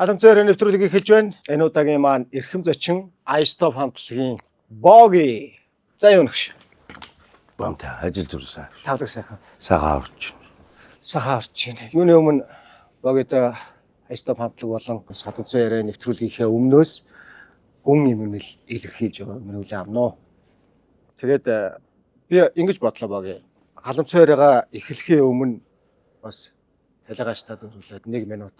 Халамцаар нэвтрүүлгийг эхэлж байна. Энэ удаагийн маань эрхэм зочин iStop хамтлагийн Боги. За юу нэгш. Бамтай ажил зүрсэн. Тавлаг сайхан. Сагаа орч. Сахаа орч байна. Юуны өмнө Богид iStop хамтлаг болон Халамцаар нэвтрүүлгийнхээ өмнөөс гүн имэмэл илэрхийлж мөрөглөө авно. Тэгээд би ингэж бодлоо Боги. Халамцаараа эхлэхийн өмнө бас талигаач та зөвлөлөөд 1 минут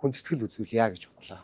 хүндэтгэл үзүүлье гэж бодлоо.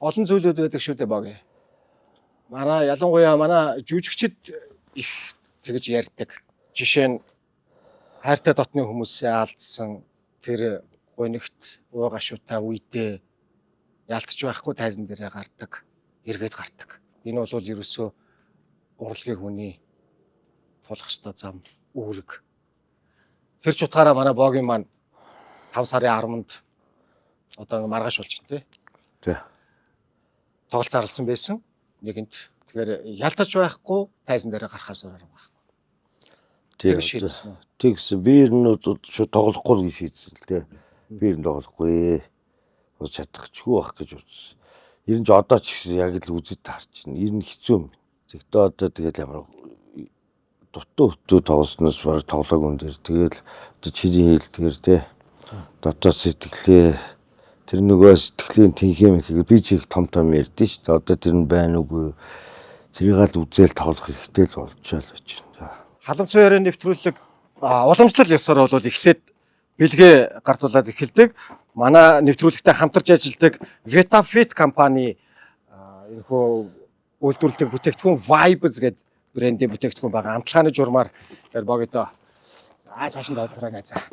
Олон зүйлүүд байдаг шүү дээ Боги. Манай ялангуяа манай жүжигчид их тэгж ярьдаг. Жишээ нь хайртай дотны хүмүүсээ алдсан тэр гонигт уу гашуутай үедээ ялтч байхгүй тайзан дээрээ гардаг, эргээд гардаг. Энэ бол ерөөсөө урлагийн хүний тулах ёстой зам, үүрэг. Тэр ч утгаараа манай Богийн маань 5 сарын 10-нд одоо маргааш болж байна тий. Тоглолт зарласан байсан. Нэгэнт тэгэхээр ялтаж байхгүй тайзан дээр гарахаас өөр байхгүй. Тэгс би энэ шууд тоглохгүй гэж шийдсэн л дээ. Би энэ тоглохгүй. Ус чадахчгүй байх гэж бодсон. Ер нь ч одоо ч яг л үзэд таарч байна. Ер нь хэцүү юм. Зэгтээ одоо тэгэл ямар дутуу тоглосноос баг тоглоог үн дээр тэгэл чиний хэлдгээр те дотоод сэтгэлээ тэр нөгөө сэтгэлийн тэнхим ихийг би ч их том ярьдэн шүү дээ. Одоо тэр нь байна уугүй. Зэрийг л үзэл тоглох хэрэгтэй л болчихоо л гэж байна. Халамцаар нэвтрүүлэг уламжлал ёсоор бол эхлээд бэлгээ гартуулаад эхэлдэг. Манай нэвтрүүлэгтэй хамтарч ажилладаг Vitafit компани энэхүү үйлдвэрлэдэг бүтээгдэхүүн Vibes гэдэг брендийн бүтээгдэхүүн байгаа. Амтлагааны журмаар Богидо цааш нь доотроо гайзаа.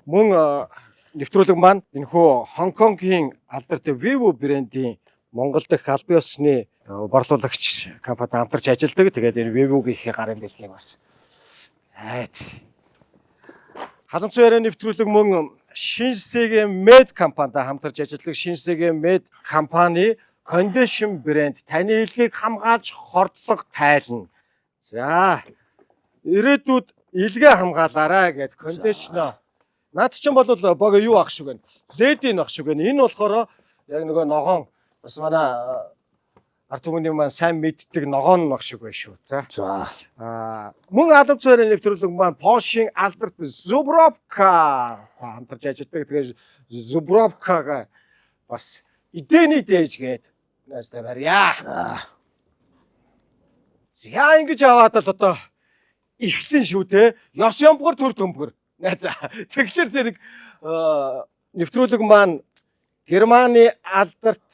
Мөн нэвтрүүлэг маань энэхүү Хонконгийн алдартай Vivo брендийн Монгол дахь албан ёсны борлуулагч компани хамтарч ажилладаг. Тэгээд энэ Vivo-гийн гарын бэлгийг бас Халамцаар нэвтрүүлэг мөн Shinsegae Med компанитай хамтарч ажилладаг. Shinsegae Med компани кондишн брэнд таны илгийг хамгаалж хордлого тайлна. За ирээдүйд илгээ хамгаалаарай гэд кондишнер. Наад чинь бол Боги юу ах шиг байна. Ледийн ах шиг байна. Энэ болохоор яг нөгөө ногоон бас манай ард түмний маань сайн мэддэг ногоон ах шиг байна шүү. За. Мөн Халамцаар нэвтрүүлэг маань Porsche-ийн алдарт Zubrovka хамтарч ажилладаг. Тэгээд Zubrovka-га бас эдээний дээж гээд наастай барья. За ингэж аваад л одоо ихтэн шүү те. Ёс ямбгар төр төмбөр. За тэгэхээр зэрэг нэвтрүүлэг маань Германы алдарт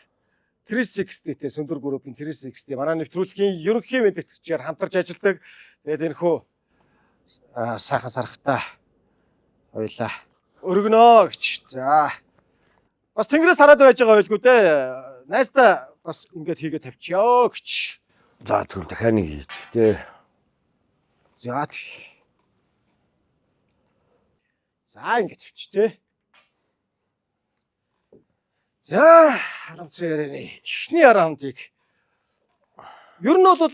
360-тэй Сүндүр группийн 360 манай нэвтрүүлгийн ерөнхий мэдээлэгчээр хамтарч ажилладаг. Тэгээд энэхүү сайхан сархтаа хоёлаа өргөнөө гэж. За бас тэнгэрээс хараад байж байгаа байлгүй дээ. Найстаа бас ингэж хийгээ тавьчихё гэж. За тэгвэл дахиад нэг хийж дээ. За ингэж тавьчих тий. За Халамцаар эхний раундыг ер нь бол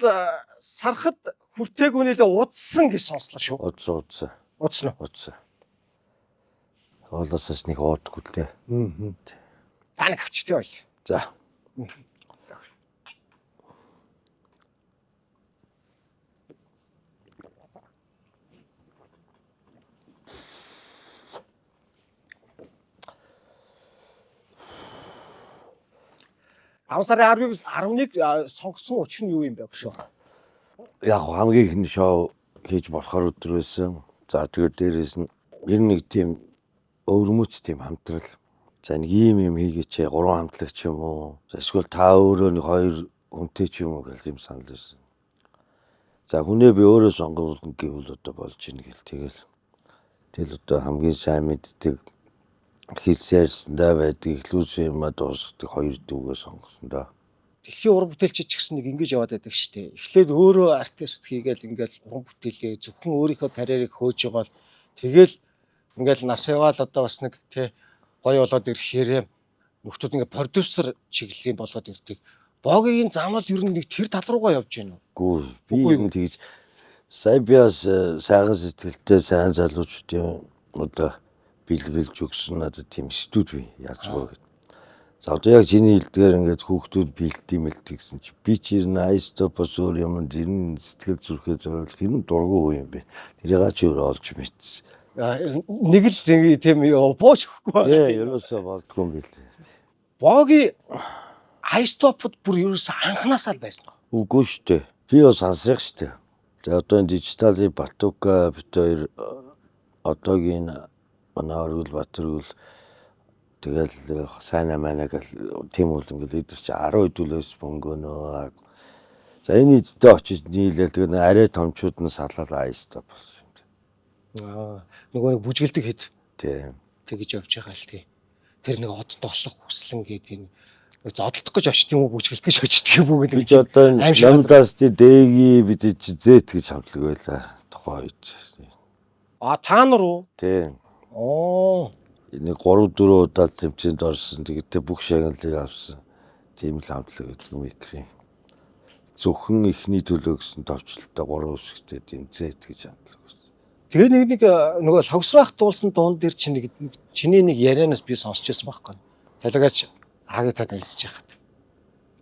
сархад хүртээгүүнийдээ удсан гэж сонслоо шүү. Удсан. Хоолоосоос нэг уудаггүй л дээ. Та нэг авчтай бол. За. 5 сарын 11 сонгосон учир нь юу юм бэ шүү? Яг хамгийн ихний шоу хийж болохоор өдөр байсан. За тэгээд дээрээс нь ер нь нэг тийм өвөрмөц тийм хамтрал. За нэг ийм юм хийгээч 3 хамтлагч юм уу? Эсвэл та өөрөө нэг 2 хүнтэй ч юм уу гэх юм санал байсан. За хүнээ би өөрөө сонгуулна гэвэл одоо болж ийн гэл тэгэл одоо хамгийн сайн мэддэг хийсээрсэндээ байдаг ихлүүс юм дуусдаг 2 дүүгээ сонгосон да. Дэлхийн уран бүтээлч ч гэсэн нэг ингэж яваад байдаг шүү дээ. Эхлээд өөрөө артист хийгээл ингээл уран бүтээлээ зөвхөн өөрийнхөө карьерийг хөөж байгаа бол тэгэл ингээл нас яваад одоо бас нэг тий гоё болоод ирэхээр нөхдүүд ингээ продюсер чиглэлийн болоод ирдэг. Богийн замал ер нь нэг тэр тал руугаа явж байна уу? Үгүй би тэгж сая биас сайхан сэтгэлтэй сайн залуучдын одоо бэлгэлж өгсөн надад тийм студи яаж гоо гэдэг. За одоо яг чиний хэлдгээр ингээд хүүхдүүд бэлдээ мэлдэг гэсэн чи би ч ер нь айстопос өөр юм энэ сэтгэл зүрхээ зориулах энэ дургу юм бэ. Тэрийг ч өөр олж мэдсэн. Нэг л тийм бууч өгөхгүй. Тий, ерөөсөө болдгүй юм билээ. Боги айстопод бүр ерөөсөө анханасаа л байсан. Үгүй шүү дээ. Би бас сонсох шүү дээ. За одоо энэ дижиталын Батука бит хоёр одоогийн манай Оргил Батөргөл тэгэл сайн амаа гэл тийм үл ингээл идэр чи 10 хэдүүлээс бөнгөнөө. За энэ идтэй очиж нийлээл тэгээ арай томчууд нь салаад айстаа болсон юм. Нөгөө нэг бүжгэлдэг хэд. Тийм. Тэгэж явж байгаа л тий. Тэр нэг одд олох хүслэн гэдэг энэ зодтолдох гэж очт юм уу бүжгэлдэг гэж очдөг юм уу гэдэг. Би ч одоо намдаас дэги бид чи зэт гэж хамтлаг байла. Тухайн үед. Та нар уу? Тийм. Нэг 3-4 удаа тэмцээнд орсон. Тэгээд бүх шагналыг авсан. Тийм л хамтлаг гэдэг микрийн. Зөвхөн ихний төлөө гэсэн товчлолтой 3 үсгтэй тийм зэт гэж хамтлаг байсан. Тэгээ нэг нөгөө лавсраах дуулсан дуун дээр чиний нэг ярианаас би сонсч байсан байхгүй. Талгаач хаагтад нэлсэж яхад.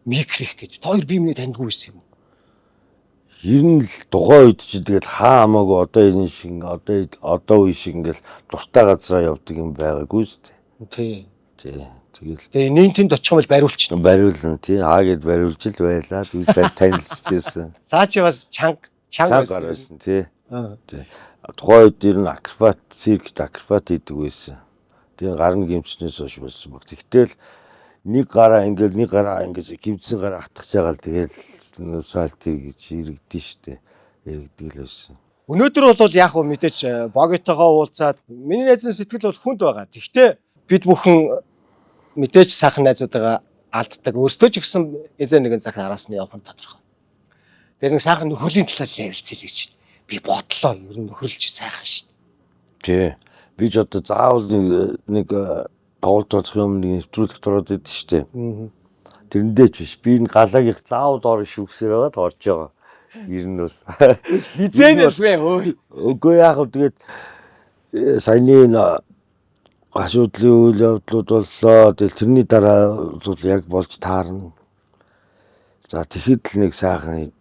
Микрих гэж. Хоёр би миний таньдгүй байсан юм. Ер нь л тухайн үед чи тэгэл хаа хамаагүй одоо энэ шиг одоо үе шиг ингээл дуртай газараа явдаг юм байгаагүй шүү дээ. Тий. Тэгэл. Тэгээ нэнтэнд очих юм бол бариулчихна. Бариулна тий. Хаагээд бариулж л байлаа. Тэгвэл танилцчихсэн. Цаа чи бас чанга байсан тий. Тий. Тухайн үед ер нь акробат, циркт акробат хийдэг байсан. Тэгээ гарны гимчнээс хойш болсон баг. Тэгтэл нэг гараа ингэж гимцэн гараа хатгаж байгаа л тэгэл сальт гэж иргэдэж штэ. Иргэдэг л байсан. Өнөөдөр бол яг хөө мэдээч богитойгоо уулзаад миний найзын сэтгэл бол хүнд байгаа. Тэгвэл бид бүхэн мэдээч сайхан найзуудаа алддаг. Өөрсдөө ч гэсэн эзэн нэгэн цаг араас нь явах нь тодорхой. Тэр нэг сайхан нөхөрлийн талаар ярилцъя гэж би бодлоо. Ер нь нөхөрлж сайхан штэ. Тий. Би ч одоо заавал нэг тоглолт болох юм нэг нэвтрүүлэгт ороод идэв штэ. Тэрэндээ ч биш. Би энэ галагийнх заавал орно шүүгсээр байгаад орж байгаа. Ер нь бол хизэнээс вэ хөөе. Үгүй яг хөө тэгээд саяны асуудлын үйл явдлууд боллоо. Тэгэл тэрний дараа бол яг болж таарна. За тэгэхэд л нэг сайхан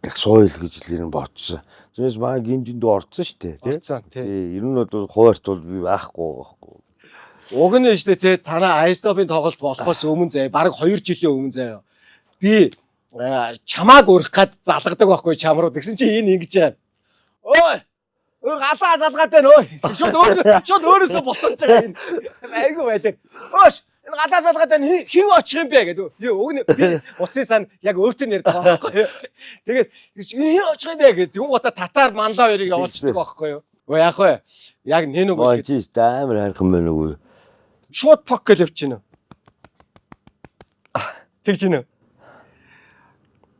яг соёл гэж л ер нь бодсон. Тэрнээс маань гинжинд орцсон штэ тий. Ер нь бол хуваарт бол би байхгүй. Уг нь штэ тий танаа айстопын тоглолт болохоос өмнө заяа бараг 2 жилийн өмнө заяа. Би чамааг өрөх гад залгадаг байхгүй чам руу тэгсэн чи энэ ингэж яа. Ой! Галаа залгаад байна ой. Шууд өөрөөсөө ботож байгаа энэ. Айгу байдаг. Өөш энэ галаа залгаад байна хин очих юм бэ гэдэг. Уг нь би уцын сан яг өөртөө ярьдаг байхгүй. Тэгээд хин очих юм бэ гэдэг. Тэгүн гоо татар мандаа хоёрыг явуулчихдаг байхгүй юу. Өө яах вэ? Яг нэн үг гэж амар хайрхан байна уу? Шууд пок гэж явчихна. Тэгж гинэ.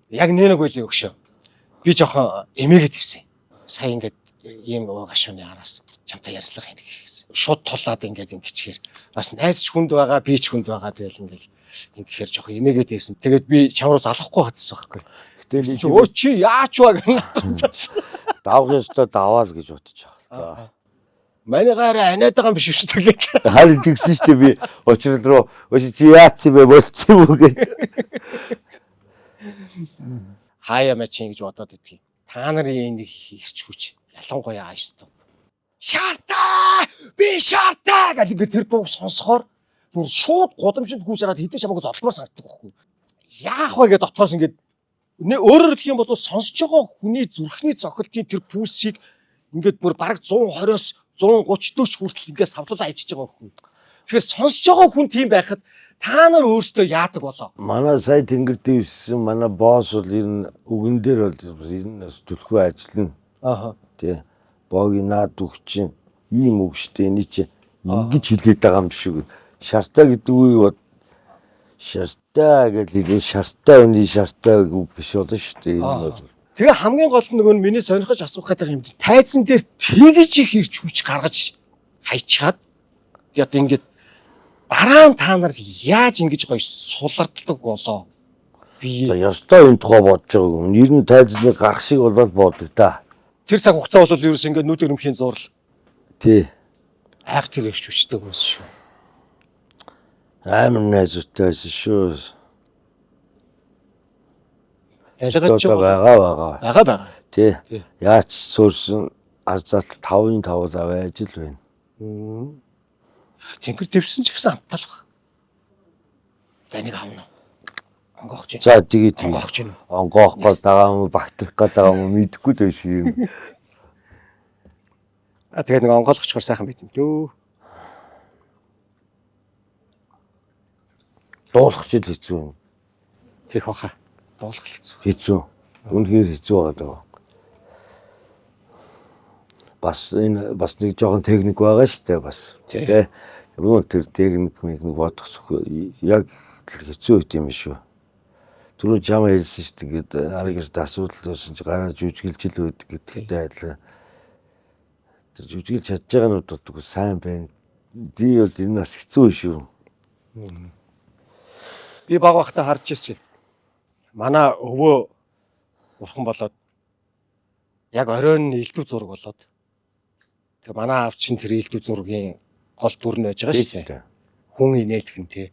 Яг нэн үг үгүй өгшөө. Би жоохон эмээгээд гисэн. Сая ингээд ийм гашууны араас чамтай ярьцлага хийнэ гэсэн. Шууд тулаад ингээд ингэчээр бас найз ч хүнд байгаа, би ч хүнд байгаа тэгэл ингээд ингэхээр жоохон эмээгээд байсан. Тэгээд би чам руу залахгүй хатсан байхгүй. Гэтэл өө чи яач вэ гэнэ. Давах ёстой даваал гэж бодож байгаа. Манай гаараа аниад байгаа юм биш үү гэж. Харин тэгсэн шүү дээ би очрол руу чи яац юм бэ болчих юм уу гэж. Хаяа мачин гэж бодоод идэх юм. Та нарын энийг ирч хүч. Ялангуяа айстов. Шаартаа! Би шаартаа гэдэг тэр дуу сонсохоор Зүр шууд гудамжинд гүйж хараад хэдэн чамаагүй зодлмоор санагддаг байхгүй. Яах вэ гэдэг дотроос ингээд өөрөөр хэлэх юм бол сонсож байгаа хүний зүрхний цохилтын тэр пульсийг ингээд бүр бараг 120-оос 130-40 хүртэл ингээд савлуулаа ичиж байгаа байхгүй. Тэгэхээр сонсож байгаа хүн тийм байхад та нар өөрсдөө яадаг болоо. Манай сая тэнгэр дэвссэн манай босс бол ер нь үгэн дээр бол ер нь төлхөө ажиллана. Ааха. Тэ. Богийн наад өгчин ийм үг штэ эний чи ингэж хилээд байгаа юм шиг. Шартаа гэдэг үг шартаа гэдэг шартаа үний шартаа үг биш болно штэ. Тэгээ хамгийн гол нь нөгөө миний сонирхож асуух гэдэг юм. Тайзан дээр тэгж их ирч хүч гаргаж хайчаад одоо ингээд дараа нь та нар яаж ингэж гоё суларддаг болоо. Би ёстой юм тухай бодож байгаа юм. Ер нь тайзныг гарах шиг болоод боодог та. тэр цаг хугацаа бол ерөөс ингээд нүд өрөмхийн зурл. Тий. Айх тэр ихч хүчтэй хүмүүс шүү. Амар найзуутай байсан шүү. Ялгаж байгаа. Тий. Яаж суурсан арзаал 5-5 аваад л байна. Тэнгэр дэвсэн ч гэсэн амталах. За нэг авна. Онгоохч. За тэгээд онгоохч юм. Онгоох гол байгаа юм багтрах гэдэг юм мэдэхгүй дээ шиг юм. Тэгээд нэг онгоолгочхоор сайхан байт юм дөө. Дуулах ч хэцүү юм. Тэрх баха. Дуулах хэцүү. Хэцүү. Үнэхээр хэцүү байгаа. Бас нэг жоохон техник байгаа шүү дээ бас. Тэ. Юу тэр техник нэг бодох яг хэцүү үт юм шүү. Түрүү жам хэлсэн шүү дээ. Ингээд аргэрд асуудал байсан чи гараа жүжиглж л үүд гэдэгтэй адилхан. Тэр жүжиглж чадж байгаа нь боддог сайн байна. Би бол энэ бас хэцүү шүү. Би баг бахта харж ирсэн. Манай өвөө урхан болоод яг оройн элдв зураг болоод. Тэгээ манай аав чинь тэр элдв зургийн гол дүр нь байж байгаа шүү дээ. Хүн инээдхэн тий.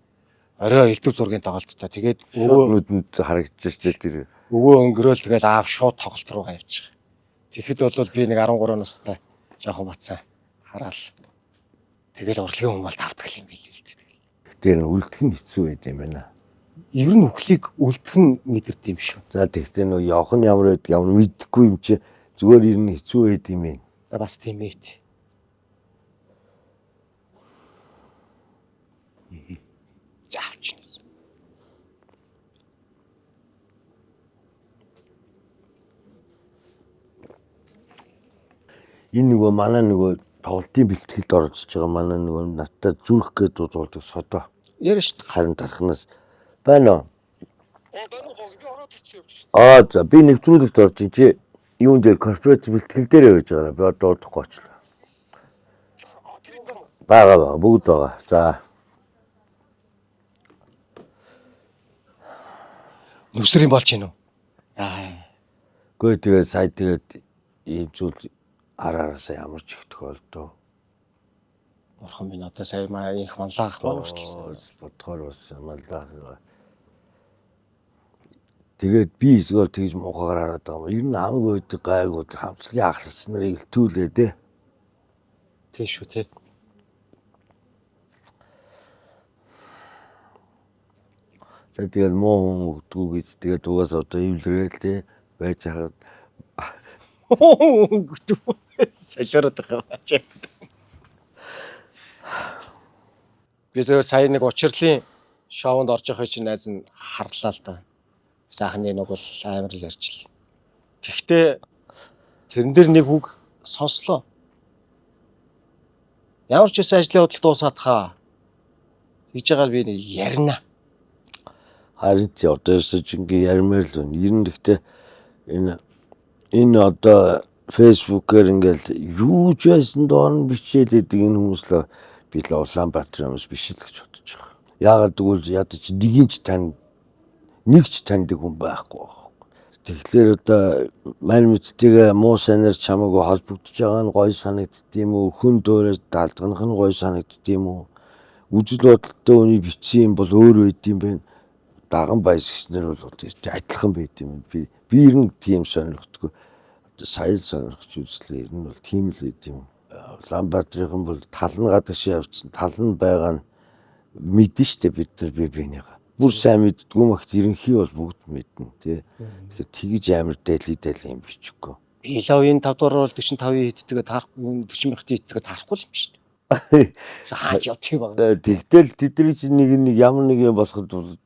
Орой элдв зургийн тоглолттой. Тэгээд өвөө нүдэнд харагдаж шүү дээ тэр. Өвөө өнгөрөөл тэгээд аав шууд тоглолт руугаа явж байгаа. Тэгэхэд бол би нэг 13 настай жоохон бацсан хараал. Тэгэл урлагийн хүн бол давтгал юм билээ л дээ. Тэр үлдэх нь хэцүү байд юм байна. Ер нь үхлийг үлдэх нь мэдэрд юм шүү. За тэгтээ нөө явах нь ямар байдаг ямар мэдэхгүй юм чи зүгээр ер нь хэцүү байд юм байна. За бас тийм ээ. Заавч. Энэ нөгөө манай нөгөө тоглолтын бэлтгэлд орж байгаа манай нөгөө надтай зүрх гэдэг дуулдаг содоо. Ярина шүү. Харин тархнаас байна уу? Байна уу? Би ороод ирчих явж шүү. За би нэвтрүүлэгт орж ин чи юун дээр корпоратив бэлтгэл дээр байж байгаа. Би одоо удахгүй очлоо. Бага бүгд байгаа. За. Нүсрийн болж гинөө. Гэхдээ тэгээд сая тэгээд ийм зүйл араасаа ямар ч их тохиолдоо. Бурхан минь одоо сая маа их манлаах болчихсон. Бодгоор бас манлаах. Тэгээд би эсвэл тэгж муухагаар хараад байгаа юм. Ер нь хамаг байдаг гайгүй хамтлагийн ахлагч нарыг илтүүлээ дээ. Тийм шүү тий. За тэгээд муу хүн өгдгүү гэж тэгээд угаас одоо эвлэрэл дээ байж хаад Өгдөг. Солиороод байгаа ч. Би зөв сая нэг учирлын шоунд орж явах чинь найз нь харлаа л да. Сайхны нэг бол амар л ярьж л. Тэгтээ тэрэн дээр нэг үг сонслоо. Ямар ч байсан ажлын худал дуусаад хаа. Тэгж байгаа би нэг ярина. Харин ч одоо жинхэнэ ярмаар л байна. Ер нь гэхдээ энэ одоо фэйсбүүкээр ингээл юу ч байсан доор нь бичээд идэг энэ хүмүүс л би л Улаанбаатар юмс биш л гэж бодож байгаа. Яагаад гэвэл ядаж нэг ч таньдаг хүн байхгүй. Тэгэхээр одоо мань мэдтэйгээ муу санаар чамаагүй холбогдож байгаа нь гоё санагддгийм үү? Хүн дуурайж даалдгах нь гоё санагддгийм үү? Үжил бодолтой үний бичсэн юм бол өөр байд юм байна. Даган баясгчнэр бол адилхан байд юм. Би ер нь тийм сонирхдаггүй. Сая сонирхч үзлээ. Ер нь бол тийм л байд юм. Улаанбаатарын бол тал нь гадагш явцсан. Тал нь байгаа нь мэднэ штэ бид нар бинийгаа. Бүр сайн мэддгүй махт ерөнхий бол бүгд мэднэ тий. Тэгэхээр тэгж амар дэлий юм бичихгүй. Иловын 5 дугаар бол 45-ийн хиттэйгээ таарахгүй 40 мянга хиттэйгээ таарахгүй юм шүү дээ. Хаач явчих баг. Тэгтэл тэдний чинь нэг ямар нэг юм болоход бол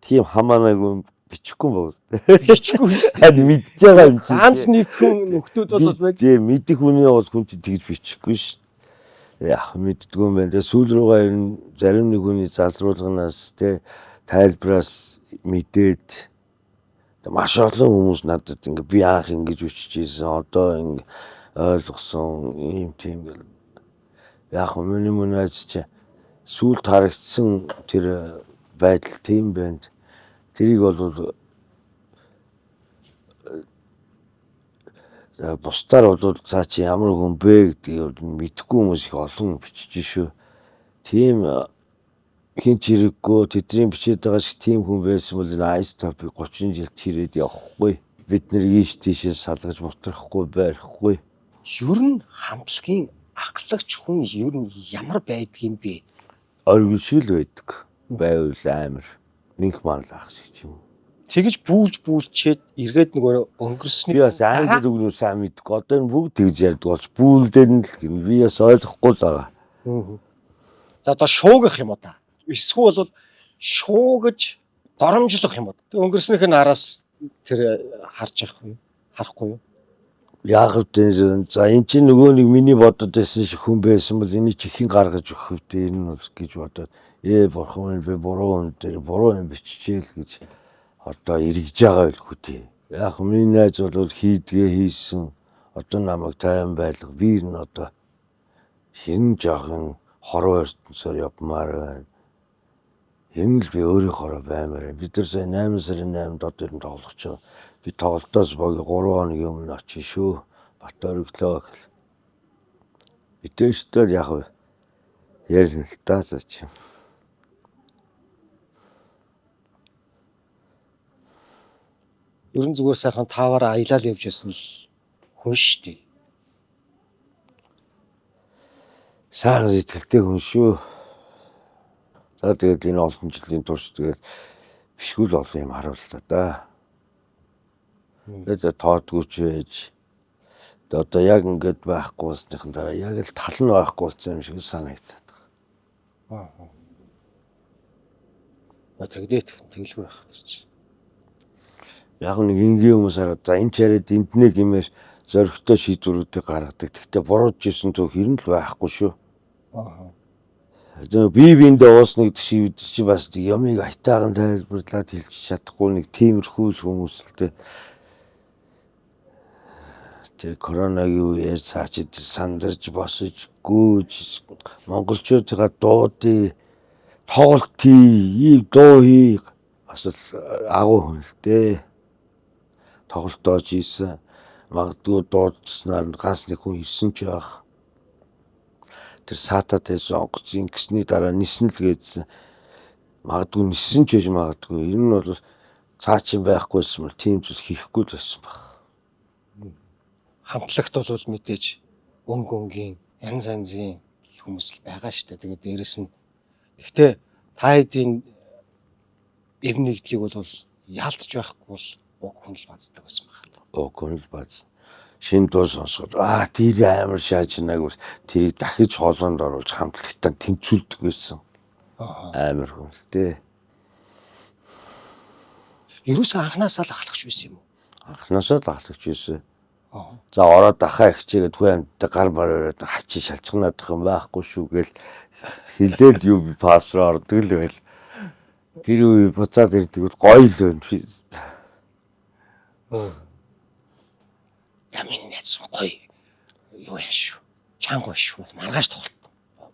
тийм хамаагүй бичихгүй юм байна. Бичихгүй шүү дээ. Харин мэдж байгаа юм чинь. Ганц нэг хүн нөхдүүд бол байж. Тийм мэдих хүний бол хүн чинь тэгж бичихгүй шүү. Яг мэддгүй юм байна. Тэгээ сүүл рүүгээ энэ зарим нэг хүний залруулганаас те тайлбараас мэдээд маш олон хүмүүс надад ингээ би анх ингэж үчижсэн одоо ингээ ойлгосон юм тийм гэл. Яг миний мөнөөс чи сүүлд харагдсан тэр байдал тийм байна. Тэрийг бол бусдаар бол цаа чи ямар хүн бэ гэдгийг мэдэхгүй хүмүүс их олон бичиж шүү. Тийм хин чирэггүй тэдний бичээд байгаа шиг тийм хүн байсан бол энэ айс топик 30 жил чирээд явахгүй. Бид нэр ийш тийшээ салгаж бутрахгүй байхгүй. Ер нь хамтлагийн ахлагч хүн ер нь ямар байдгийм бэ? Оргил шиг л байдаг. Байвал амар. Нэг манлах шиг юм. Тэгж бүүлчээд эргээд нөгөө өнгөрсний Би бас англи үгнүү сайн мэдгүй. Одоо энэ бүгд тэгж ярьдаг болж бүүлдэн л гин. Би бас ойлгохгүй л байгаа. За одоо шуугах юм уу та? Эсвэл бол шуугаж доромжлох юм уу? Тэг өнгөрснийх нь араас тэр харж явах юм. Харахгүй юу? Яг үгүй. За эн чинь нөгөө нэг миний бодод байсан шиг хүн байсан бол энийг чихэн гаргаж өгөх хөв дээ энэ бол гэж бодоод бурхан би буруу юм дээр буруу юм биччихээл гэж одоо эргэж байгаа байлгүй тий. Яг миний найз бол хийдгээ хийсэн одоо намайг тайван байлга би энэ одоо хин жоохон хорвоо ертөнцөөр явмаар байна. Энэ л би өөрийнхөө баймаар. Бид нар сая 8 сарын 8-нд одоо юм тоглох ч би тоглолтоос боги 3 хоногийн өмнө очив шүү. Бат өргөлөө гэл. Битэштэй яг ярина л та ч юм. Ерөн зүгээр сайхан тааваар аялал явж байсан л хүн шүү дээ. Сайн сэтгэлтэй хүн шүү. За тэгээд энэ олон жилийн турш тэгээд бишгүүл олон юм харууллаа да. Тэгээд тоодгүй ч байж. Одоо яг ингэж байхгүй болсныхан дараа яг л тал нь байхгүй болсон юм шиг санагдаад байна. Тэгдээд тэглгүй байх гэж. Яг нэг энгийн хүмүүс хараад за энэ чараад энднэ гэмээр зөрөгтэй шийдвэрүүдийг гаргадаг. Гэхдээ бурууж исэн төв хэрэн л байхгүй шүү. Тэгээ биендээ уусныг шийдэж чи бас ямыг айтаахан тайлбарлаад хэлж чадахгүй нэг тиймэрхүү хүмүүс л дээ. Тэр коронагийн үеэр цааш сандарч босож гүйж монголчуудаа дуудыг тоглолт хий, дуу хий бас л агуу хүн л дээ. Тоглолтоо хийсэн. Магадгүй дуудснаар ганц нэг хүн ирсэн ч байх. Тэр саатаад байсан онгоц ингэсний дараа нисэн л гээдсэн. Магадгүй нисэн ч байж магадгүй. Энэ нь бол цаачин байхгүйсэн бол тийм зүйл хийхгүй л байсан баг. Хамтлагт бол мэдээж өнгийн янз янзын хүмүүс л байгаа шүү дээ. Тэгээд дээрэс нь гэхдээ та хэдийн эв нэгдлийг бол яалтж байхгүй бол уг хүн л бацдаг байсан байна. Уг хүн л бац. Шинэ дуу сонсоход тэр амар шаажнаг тэрийг дахиж хоолоонд оруулж хамтлагтаа тэнцүүлдэг байсан. Амар хүн л дээ. Ерөөсөө анханасаа л ахлагч байсан юм уу? Анханасаа л ахлагч байсан. За ороод ахаа ихчээгээд хүү амьтад гар бараад хачи шалчганаадах юм байхгүй шүү гээл хилээл юу би пассроо ордог л байл. Тэр үе буцаад ирдэг бол гоё л байна. Ямин нэц гоё юу яа шүү. Чанга шүү. Маргааш тоглолт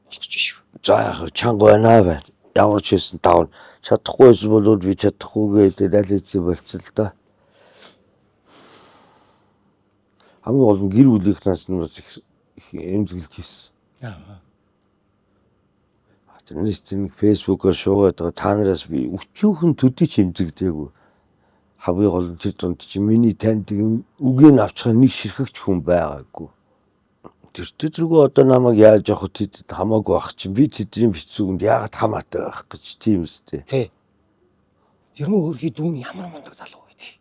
болгож шүү. За яг чанга байна. Ямар ч байсан таав чадахгүйс бол би чадахгүй гэдэг аль хэзээ болцсон л да. Хамгийн гол нь гэр бүлийнхнээс нь бас их эмзэглэж ирсэн. Тэрнээс чинь фэйсбүүкээр шуугаад байгаа та нараас би өчүүхэн төдий ч эмзэгдээгүй. Хамгийн гол нь тэр донд чи миний таньдаг үгийг авчихаа нэг ширхэгч хүн байгаагүй. тэртэргүй одоо намайг яаж явах тэд хамаагүй байх чинь би тэдний бицүүгэнд яагаад хамаатай байх гэж тийм үстэй. Тий. Тэр мө хөрхий дүүн ямар мундаг залуу вэ тий.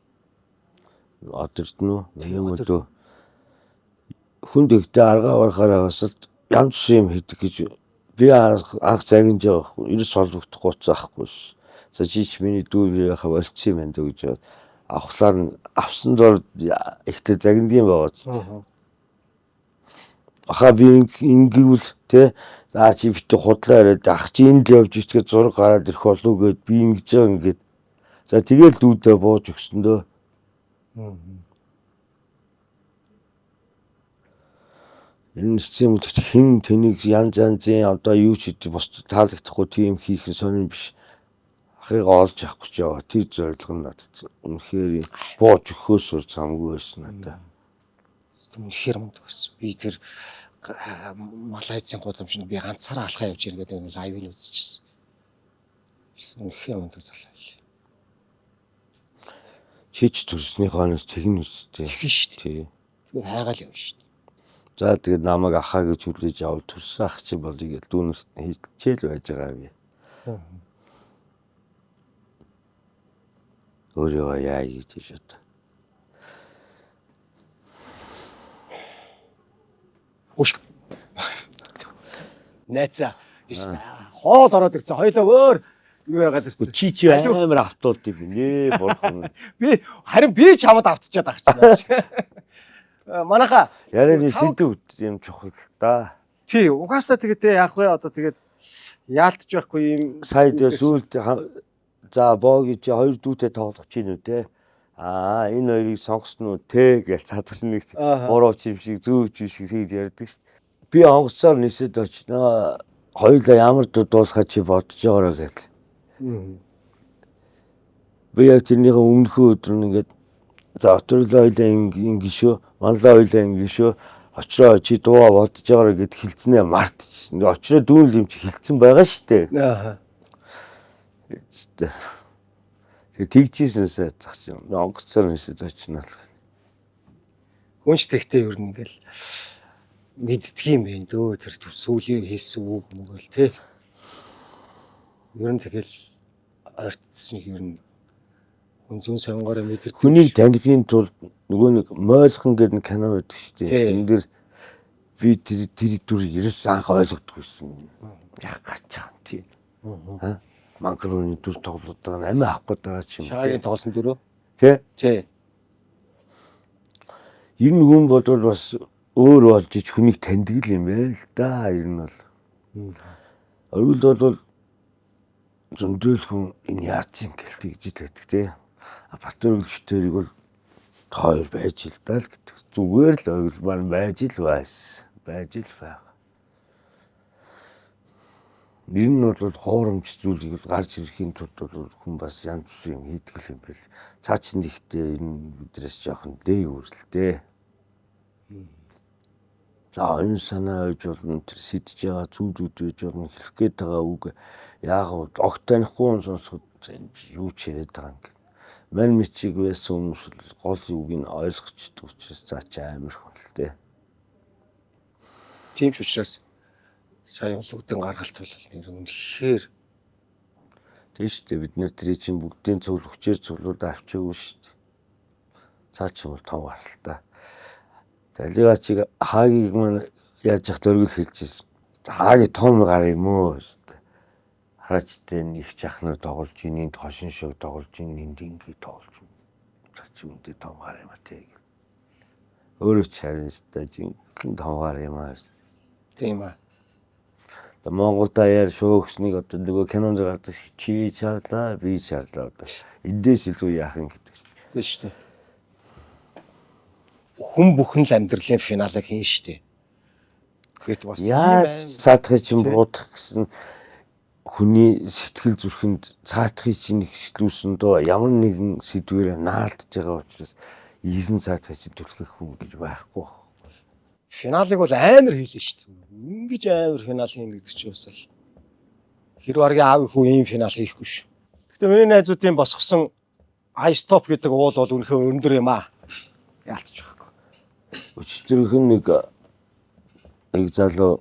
Одорт нь юм өдөө хүн дэгтээ аргаа барахаараа бас янз юм хийдэг гэж би анх загинж байгаа хгүй. Ерөөс солигдохгүй цаахгүй ш. За чич миний дүү яхаа болцсон юм байна дөө гэж авахлаар нь авсан зор ихтэй загиндгийн байгаа ч. Аха би ингэвэл те за чи бит худлаа яриад ах чи энд л явж ичгээ зураг гараад ирэх болов уу гэд би ингэж байгаа ингээд за тэгэл дүүдээ бууж өгсөндөө. Энэ систем хин тэнийг янз янзын одоо юу ч гэдэг бос таалагдахгүй тийм хийх нь сонирн биш. Ахыг олж авахгүй ч яваа. Тэр зорилго нь надад үнэхээр бууж өгөхөөс замгүй байсан надад. Систем үнэхээр мундаг байсан. Би тэр Малайзын гудамжинд би ганцаараа алхаа явж иргээд лайвыг үзчихсэн. Үнэхээр мундаг залуу байл. Чич төрсний хойноос тэгнэ үстэй. Тэгэн шүү дээ. Тий. Тэр хайгаал явна шүү дээ. За тэгээд намайг ахаа гэж хүлээж авал төрсөн ах чи болъё гэж дүүнэрт хичээл байж байгаа би. Өөрөө яа гэж бодож. Уш. Найцаа. Хоол ороод ирсэн. Хоёулаа өөр юу яагаад ирсэн. Чи амар автуулд юм нэ бурхан. Би харин би чамд автчихад байгаа чинь. Манайха Ярианы сэдв юм чухал да. тий угаасаа тэгээд яах вэ одоо тэгээд яалтж байхгүй юм. Сая дээр сүүлд за бооги чи хоёр дүүтэй тоглох чинь үү те. Энэ хоёрыг сонгосон уу те гэж цадагч нэг буруу чим шиг зөөв чим шиг хийж ярьдаг шүү дээ. Би онгоцоор нисэд очноо. Хоёулаа ямар дуулахаа чи бодож байгаараа гэл. Би яг тэрнийхээ өмнөхөө өдөр нь ингээд за өтрлөө хоёулаа ингэшөө, манлаа хоёулаа ингэшөө очроо чи дууга бодож байгаараа гэд хилцнээ мартчих. Очроо дүүн юм чи хилцэн байгаа шүү дээ. Тэгээ тэгжсэн сайцах чинь онгоцоор нисэж очно л. Хүнч тэгтээ ер нь ингээл мэддэг юм байна дөө тэр сүүлийн хийсэн үг мөгөл те. Ер нь тэгэл ойртсон ер нь хүн зүүн сонгороо мэдэрдэг. Хүнийг танихын тулд нөгөө нэг мойлхон гэдэг кино байдаг шүү дээ. Зэн дээр би тэр дүрийг ерөөс анх ойлгодгүйсэн. Яг гачаа тий. Мангалууны дүр тоглоод байгаа амиа авахгүй байгаа ч юм. Шаагийн тоосон дөрөө. Тий. Ер нь хүн бодвол бас өөр болж ич хүнийг таньдаг юм байл да. Ер нь бол. Өөрөлд бол зөндөөл хүн энэ яац юм гэлтэй гэж байдаг тий. Батөргөл битэрийг бол хоёр байж л даа л гэдэг. Зүгээр л ойлголмаар байж л байсан. Байж л байх. Ер нь бол хуурамч зүйлийг гарч ирэхийн тулд бол хүн бас янз бүрийн юм хийдэг юм байл. Цаа чин ихтэй энэ бидрээс жоохон дээгүүрлээ. За энэ санаа ойж болно тэр сэтж байгаа зүйлүүд байж болно хэлэх гээд байгаа үг яг огт танихгүй сонсоход юу ч яриад байгаа юм. Мань мичиг байсан хүмүүс гол үгийг нь ойлгочдөг учраас цаа чи амар хүн л дээ. Тийм ч учраас сая үүдэн гаргалт бол нэр үнэхээр тийм шүү дээ бид нэр тэрий чинь бүгдийн цуглал хүчээр цуглууд авчаагүй шүү дээ. Цаа чи бол том гаралтай. Талига чиг хаагийг маань яаж яхад өргөл хэлжсэн. Хаагийн том гар юм уу шүү дээ. Хараач тэн их чахнаар тоглож ийн хошин шог тоглож ийн ингээ тоглож. Цаа чи үнтэй том гар юм а тэг. Өөрөө чарин шүү дээ. Жинхэнэ том гар юм аа. тийм аа. Монгол даяар шөөхснийг одоо нөгөө кинон зэрэг чи чарлаа би чарлаа одоо эндээс илүү яах юм гэдэг. Тийм шүү дээ. Хүн бүхэн л амьдралын финалыг хийн шүү дээ. Гэт бас яаж цаатахыг чинь буудах гэсэн хүний сэтгэл зүрхэнд цаатахыг чинь ихлүүлсэн доо ямар нэгэн сэдвээр наалдж байгаа учраас ийхэн цаатахыг чинь түлхэх хүн гэж байхгүй. финалыг бол амар хийлээ шүү дээ. Ингэж амар финал хийн гэдэг чинь бас л хэр баргийн аав их үе ийм финал хийхгүй шүү. Гэхдээ миний найзуудын босгосон iStop гэдэг уул бол үнэхээр өндөр юм аа. Яалтчих байхгүй. Өчтөрх нь нэг нэг залуу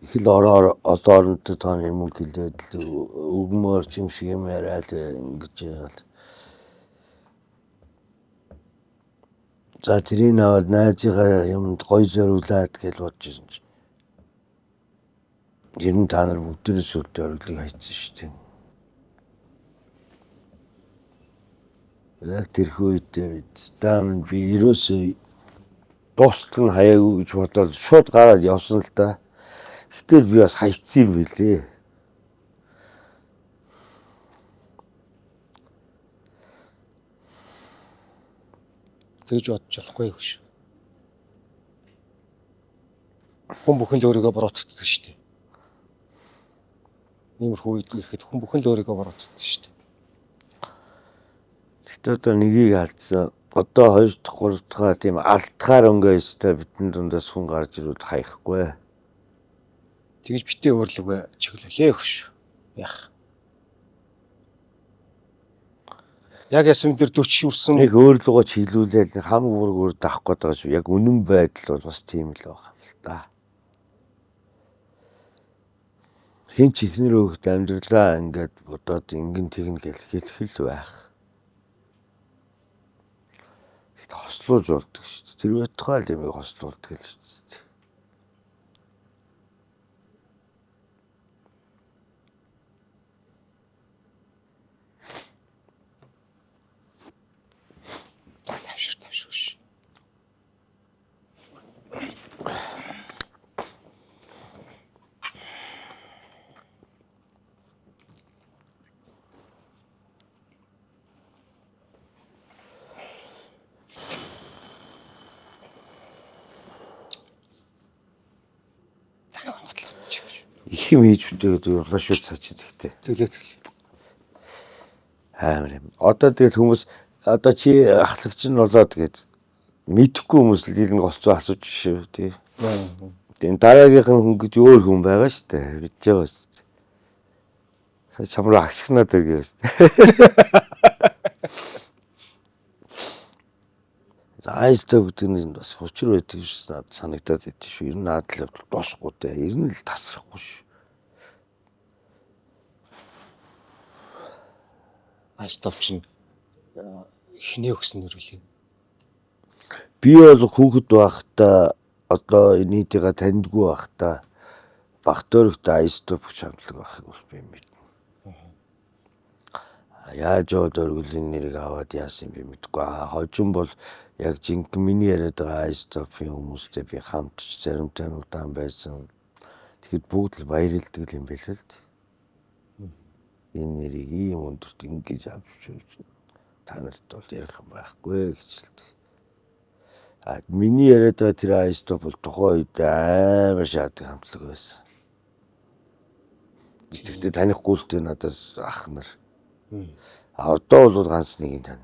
их л ороронтой тооны мөнгө хэлээд өгмөр юм шиг юм яриад ингэж яавал. За тэрийг аваад найзыгаа юмд гой зориулаад гэж бодож ирсэн чинь. Ер нь та нар бүгдээрээ сүлд ориглыг хайцсан шүү дээ. Яг тэрхүү үедээ стан би ерөөсөө дуустал нь хаяагүй гэж бодоод шууд гараад явсан л да. Гэтэл би бас хайцсан юм билээ. Тэгж бодож болохгүй шүү. Хүн бүхэн л өөрийгөө буруутгдаг шүү дээ. Иймэрхүү үед ирэхэд хүн бүхэн л өөрийгөө буруутгдаг шүү дээ. Тэгтээ одоо нэгийг алдсан. Одоо 2 дахь 3 дахь тийм алдахаар өнгөө өстэй бидний дундаас хүн гарч ирүүд хаяхгүй. Тэгж битээ өөрлөгөө чиглүүлээ хөш. Яах. Яг ясам дээр 40 үрсэн Нэг өөрлөгөө чиглүүлээд хам үүргээр давах гээд байгаа шүү. Яг үнэн байдал бол бас тийм л байгаа юм л да. Хин ч ихнэр хөөхд амьдралаа ингээд бодоод ингэн тэгнэ гэж хэлэх л байх. Тэгэхдээ хослуулж болдог шүү дээ. Тэр байтугай л юм хослуулдаг л шүү дээ. Тавшир ш. Их юм хийж үтээгээд урлаа шүү цаачид ихтэй. Тэглээ. Амар юм. Одоо тэгэл хүмүүс одоо чи ахлагч нь болоод гэж мэдхгүй хүмүүс л ирнэ голцоо асууж шүү тий. Тэгээ дараагийнх нь хүн гэж өөр хүн байгаа шүү дээ. Бид байгаа шүү дээ. Сая чамраа агсгнаад иргээ шүү дээ. Айстай гэдэг нь бас учир байдаг шүү надад санагдаад байд шүү. Ер нь наадлаа дуусахгүй дээ. Ер нь л тасрахгүй шүү. Айстов чинь хинээ өгсөн нэрвэлээ. Би бол хүүхэд байхдаа одоо нийтийгээ таньдгүй байхдаа багтөрөгт айстов гэж хамтлаг байхыг бол би мэднэ. Яаж өөргөлийн нэрийг аваад яасан би мэдгүй. Хожим бол яг жинхэнэ миний яриад байгаа айстовын хүмүүстэй би хамтч заримтай удаан байсан. Тэгэхэд бүгд л баярлдаг юм байлаа л дээ. Энэ нэрийг ийм өндөрт ингэж авч та нарт бол ярих юм байхгүй гэж хэлдэг. Миний яриад байгаа тэр айстов бол тухайн үед амар шаадаг хамтлаг байсан. Тэгэхдээ танихгүй л дээ надад ах нар. Одоо бол ганц нэг нь тань.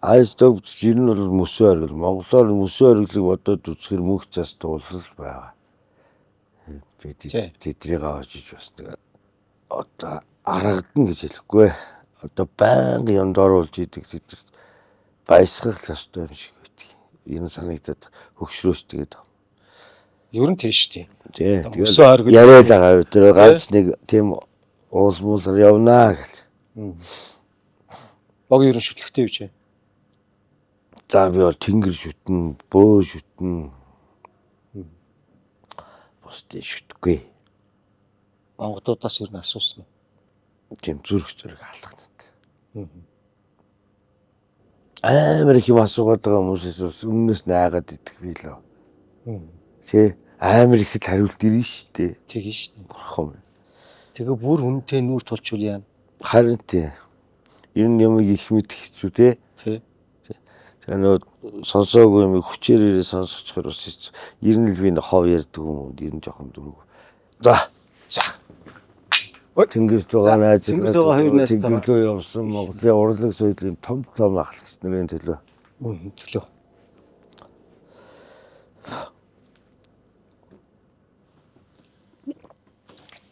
Айстов жир нь бол мөсөн оргил. Монголоор мөсөн оргилыг бодоод үзэхэр мөнх цас дуулал байгаа. Би тэдрийг авчиж бас нэг одоо аргадна гэж хэлэхгүй. Одоо байнга юмд оруулж идэг тэд баясгах л ёстой юм шиг байдаг. Энэ санагдаад хөгшрөөс тэгээд. Ер нь тийш тий. Тэгээд яриад байгаа тэр ганц нэг тийм уулмуулаар явнаа гэл. Бог ер нь шүтлэгтэй юу ч. За би бол тэнгэр шүтэн, бөө шүтэн. Бусдын шүтгүй. Монгодуудаас ер нь асуусан уу? Тийм зүрх зэрэг алхахнаад. Амар их юм асуугаад байгаа хүмүүсээс өмнөөс найгаад идэх би лөө. Тэ амар их л хариулт ирнэ шүү дээ. Тэгнь шүү дээ. Бурхан. Тэгээ бүр үнэтэй нүүр тулчул яана. Харин тийм. Ер нь юм их мэд хэцүү те. Тий. Тэгээ нөө сонсоогүй юм хүчээр ирээ сонсчихор бас хэцүү. Ер нь л би хов ярьдаг юм ер нь жоохон дөрөв. За. Тэнгэрт байгаа найз Тэнгэр рүү явсан Монголын урлаг соёлын том ахлагч нарын төлөө. Төлөө.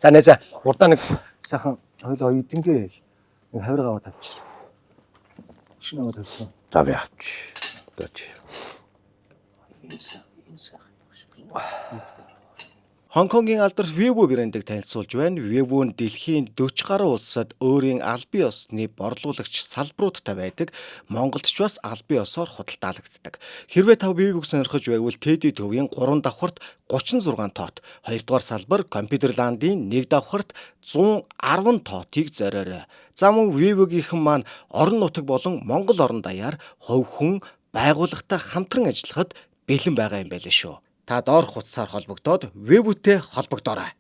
Танайза урдаа нэг сайхан хоёлоо эдингээ нэг хавирга аваад авчир. Шинэ аваад авсан. За би авч. Дооч. Хонконгийн алдарт Weibo брэндийг танилцуулж байна. Weibo нь дэлхийн 40 гаруй улсад өөрийн албан ёсны борлуулагч салбаруудтай байдаг. Монголд ч бас албан ёсоор худалдаалагддаг. Хэрвээ та Weibo-г сонирхож байвал TED төвийн 3 давхарт 36 тоот, 2 дугаар салбар Компьютерландын 1 давхарт 110 тоотыг зориорой. За мөн Weibo-гийнхэн маань орон нутаг болон Монгол орон даяар хувь хүн байгууллагатай хамтран ажиллахад бэлэн байгаа юм байлээ шүү. Та доор хуудасаар холбогдоод Weibo-тэй холбогдоорой.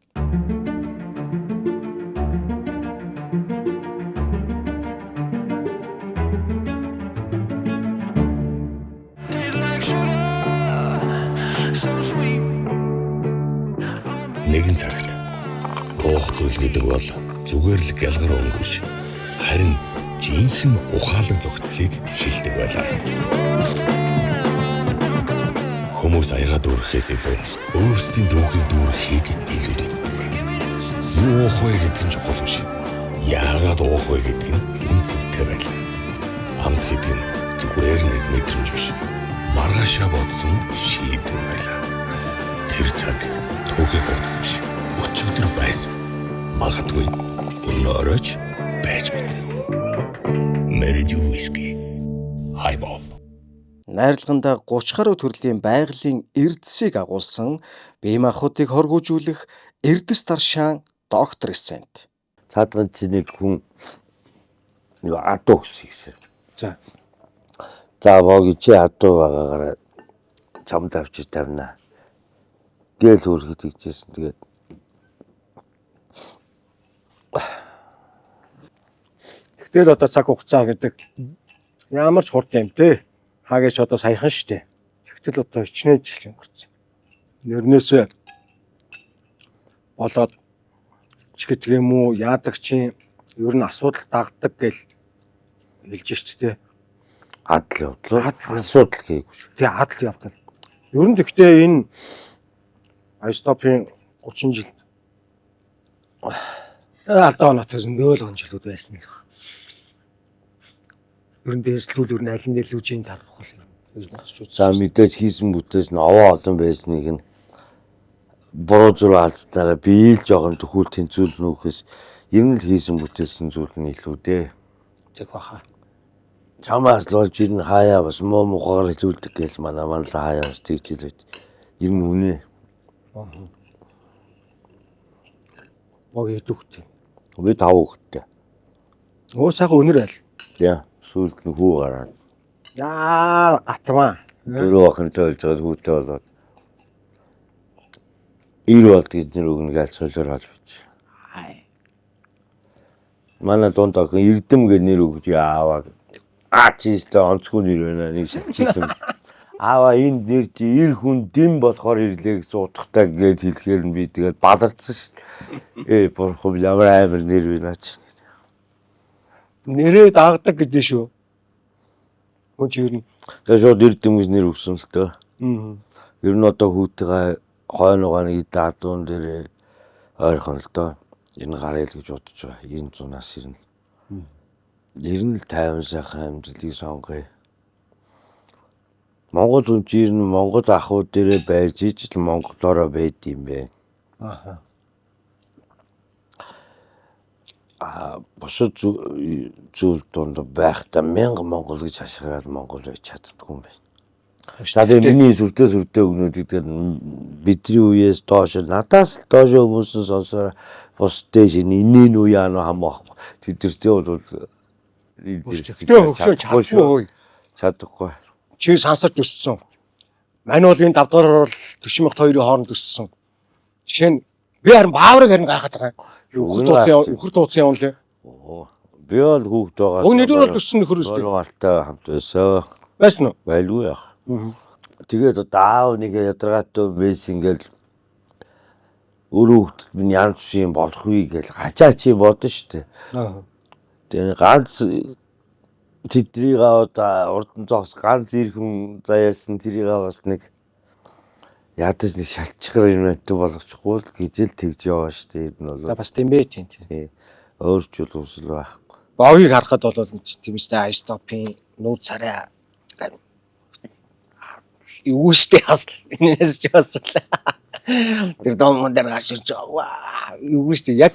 Нэгэн цагт уух зүйл гэдэг бол зүгээр л гялгар өнгөш. Харин жинхэнэ ухаалаг зохицлыг хэлдэг байлаа. Хүмүүс аяга дүүрэхээс илүү өөрсдийн дүүхийг дүүрэхийг илүүд үздэг байна. Юу уух вэ гэдэг нь чухал биш. Яагаад уух вэ гэдэг нь үнцэнтэй байлаа. Амт гэдэг нь зүгээр нэг мэдрэмж биш. Маргаашаа бодсон шийдвэр байлаа. Тэр цаг түүхийг утас биш. Өчигдөр байсан. Магадгүй өнөөрөж байж мэдээ. Meridian Whiskey Highball. Найрлагандаа 30 гаруй төрлийн байгалийн эрдэсийг агуулсан бие махбодыг хоргоожүүлэх эрдэс даршаан доктор Эсент. Цаадган чи нэг хүн нэг адуу гэсэн. За. За боги чи адуу байгаагаараа чамд авчиж тавина. Гээл хөргөж игжсэн. Тэгээд Тэгтэл одоо цаг хугацаа гэдэг ямар ч хурдан юм те. Хаагаач одоо саяхан штэ. Тэгтэл одоо хичнээн жил өнгөрцөн. Нэрнээсээ болоод ч гэдэг юм уу яадаг чинь ер нь асуудал дагдаг гэл хэлж штэ те. адал явдлаа. Асуудал гээгүй шүү. Тэг адал явдал. Ер нь тэгтээ энэ Айстопын 30 жил алдаа онотоос нөөл онжилууд байсан л байна. Ер нь дэслүүл ер нь аль нь дэлүүжийн тарах юм. За мэдээж хийсэн бүтээс нь овоо олон байсныг нь буруу зүйл алдтаараа би л жоохон төхүүл тэнцүүл нөхөс ер нь л хийсэн бүтээсэн зүйл нь илүү дээ. Тэг баха. Чамаас л болж ирнэ хаяа бас муу мухаар хэлүүлдэг гэл манай л хаяа бас тэгж хэлээд ер нь үнэ. Бог идэгтэй. Би 5 хүүхэдтэй. Оо сайхан өнөр айл. Яа, сүүлд нь хүү гараад. Яа, атмаа. 4 охинтой болж байгаа хүүтэй болоод. Ир болд гэж нэр өгнө гэж солиор халж бич. Манай дунд охин Эрдэм гэж нэр өгч яаваа. Чистэ онцгүй нэр байна нэг шалчижсэн. Аава энэ нэр чи ир хүн дэм болохоор ирлээ гэсэн утгатай гэж хэлэхээр нь би тэгээд бадарсан ш. Бурхан ямар амар нэр байна ч. Нэрээ дагдаг гэдэг шүү. Хүн чи ер нь Тэгээд шууд Эрдэм гэж нэр өгсөн л төө. Ер нь одоо хүүтэйгээ хойногоо нэг идэ адуун дээр ойрхон л доо. Энэ гарайл гэж бодож байгаа. 900-аас ирнэ. Ер нь л 50 сайхан амьдралыг сонгоё. Монгол хүн чи ер нь Монгол ахуй дээрээ байж ижил монголоороо байд юм бэ. Босод зүйл донд байхдаа 1000 монгол гэж хашгираад монгол байж чаддгүй юм байна. За тэгээ миний сүртэй өгнөд гэдэг нь бидний үеэс доош надаас л доош хүмүүс сонсоор бос дэж инээ нүү яана хамаахгүй. Тэдэртэй бол чадахгүй. чи сансарт өссөн. Мань бол энэ 5 дугаар Төшмөгт хоёрын хооронд өссөн. Жишээ нь би харин бааврыг харин гайхаад байгаа. Үхэр дууцсан юм лээ. Би бол хүүхд байгаа. Уг нэгдүгээр бол өссөн нөхөр өстэй. Гурвалтай хамт байсан. Байсан уу? Байлгүй яах. Тэгээд одоо аав нэг ядаргаатай байсан ингээл өөрөө хүүхдэд минь янз юм болох уу гэж хачаа чи бодно штэ. Тэгээд ганц тэдрийг одоо урдан зогс ганц ирхэн заяасан тэрийг бас нэг ядаж нэг шалчхар юм болгочихгүй л гэж л тэгж яваа штэ. Энэ бол За бас тийм бэ тийм. өөрчлөл үсэл байхгүй. Богийг харахад бол тийм үстэй Айстопын нүүр царай юу штэ бас энэс ч бас л. Тэр дом дээр гаширч байгаа. Юу штэ яг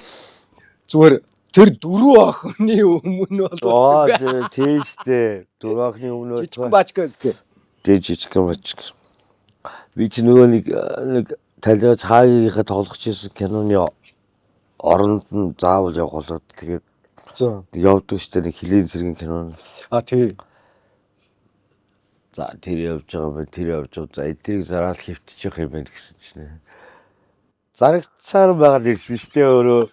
зүгээр тэр дөрөв охины өмнө бол тийштэй. Дөрөвхний өмнө жижиг бачка үстэй. жижиг бачка. Би ч нөгөө нэг талиа цаагийнхаа тоглох гэсэн киноны оронд нь заавал явах болоод тэгээд явдаг штэ нэг хилийн зэргийн кино. Тий. За тэр явж байгаа байна. Тэр явж байгаа. За эднийг зараал хөвтчих юм байна гэсэн чинь. Зарагцаар байгаа ирсэн штэ өөрөө.